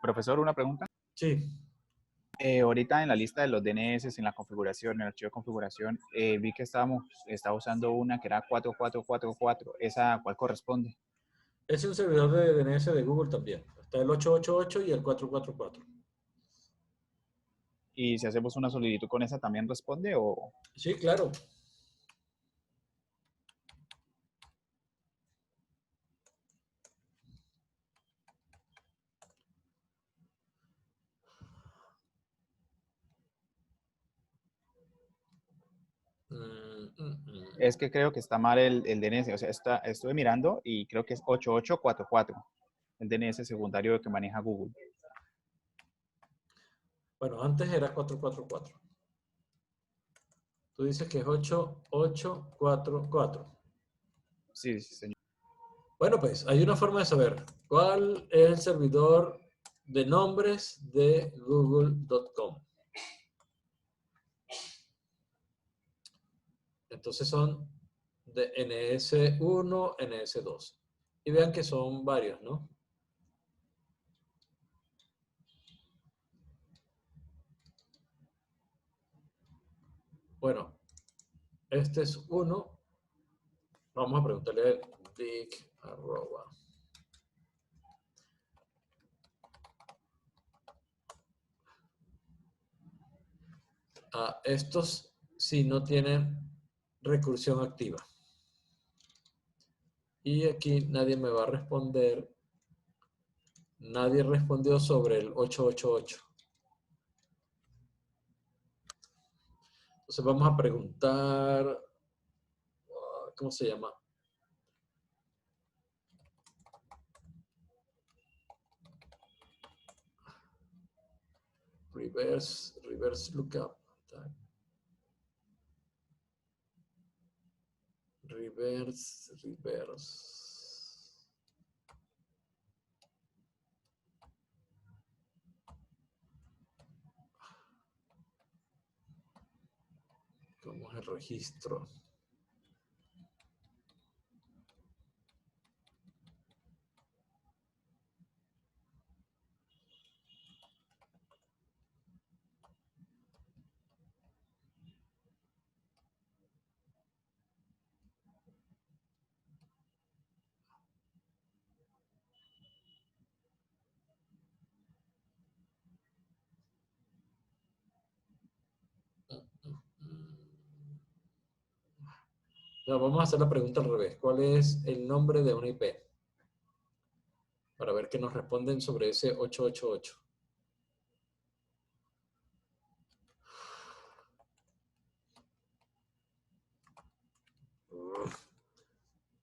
Profesor, una pregunta. Sí. Ahorita en la lista de los DNS, en la configuración, en el archivo de configuración, vi que estaba usando una que era 4444. ¿Esa cuál corresponde? Es un servidor de DNS de Google también. Está el 888 y el 444. ¿Y si hacemos una solicitud con esa también responde o...? Sí, claro. Es que creo que está mal el DNS. O sea, estuve mirando y creo que es 8844, el DNS secundario que maneja Google. Bueno, antes era 444. Tú dices que es 8844. Sí, sí, señor. Bueno, pues hay una forma de saber cuál es el servidor de nombres de google.com. Entonces son de NS1, NS2. Y vean que son varios, ¿no? Bueno, este es uno. Vamos a preguntarle a Dick arroba. Estos sí no tienen recursión activa. Y aquí nadie me va a responder. Nadie respondió sobre el 888. Entonces vamos a preguntar, ¿cómo se llama? Reverse lookup. Reverse. ¿Cómo es el registro? No, vamos a hacer la pregunta al revés. ¿Cuál es el nombre de una IP? Para ver qué nos responden sobre ese 888.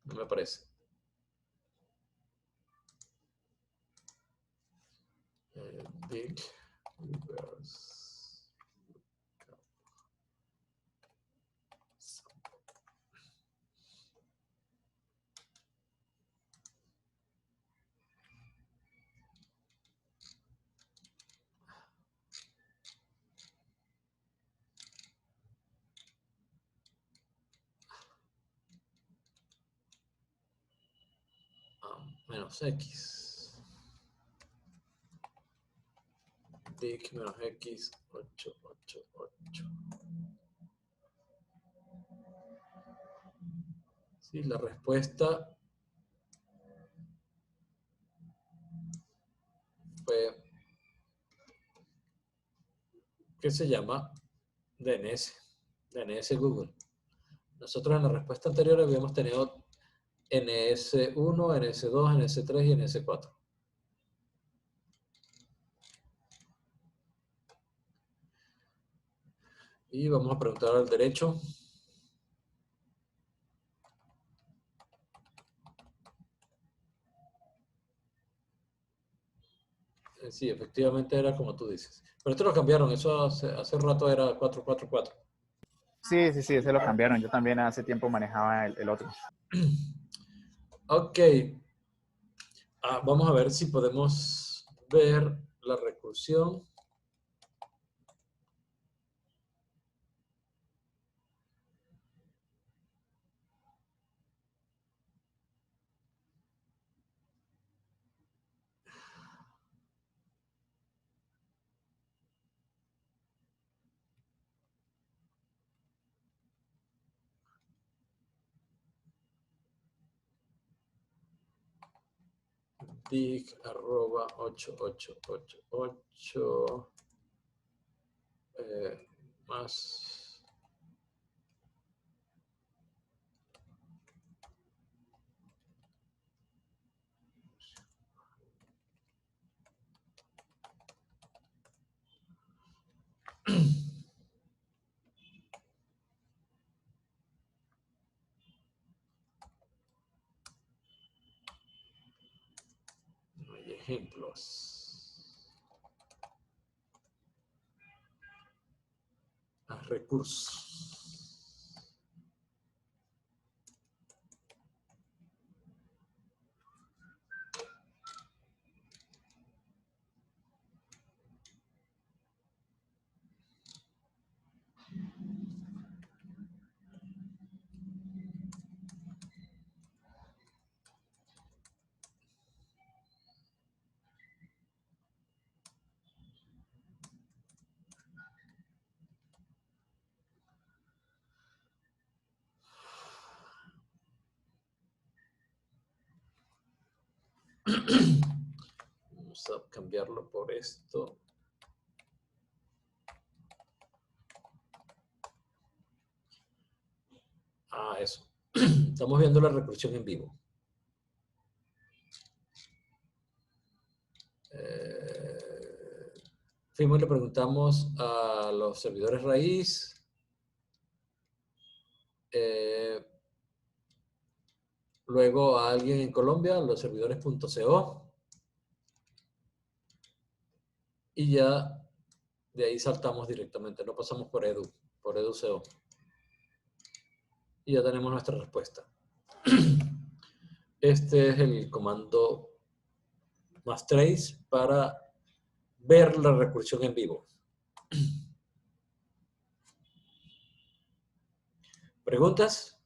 No me parece. Big reverse. Menos X. Dic menos X 888. Sí, la respuesta fue, ¿qué se llama? DNS. DNS Google. Nosotros en la respuesta anterior habíamos tenido NS1, NS2, NS3 y NS4. Y vamos a preguntar al derecho. Sí, efectivamente era como tú dices. Pero esto lo cambiaron, eso hace rato era 444. Sí, sí, sí, ese lo cambiaron. Yo también hace tiempo manejaba el otro. Ok. Vamos a ver si podemos ver la recursión. Dig arroba 8888 más ejemplos. A recursos. Vamos a cambiarlo por esto. Ah, eso. Estamos viendo la recursión en vivo. Fuimos y le preguntamos a los servidores raíz. Luego a alguien en Colombia, los servidores .co. Y ya de ahí saltamos directamente, no pasamos por edu.co. Y ya tenemos nuestra respuesta. Este es el comando +trace para ver la recursión en vivo. ¿Preguntas?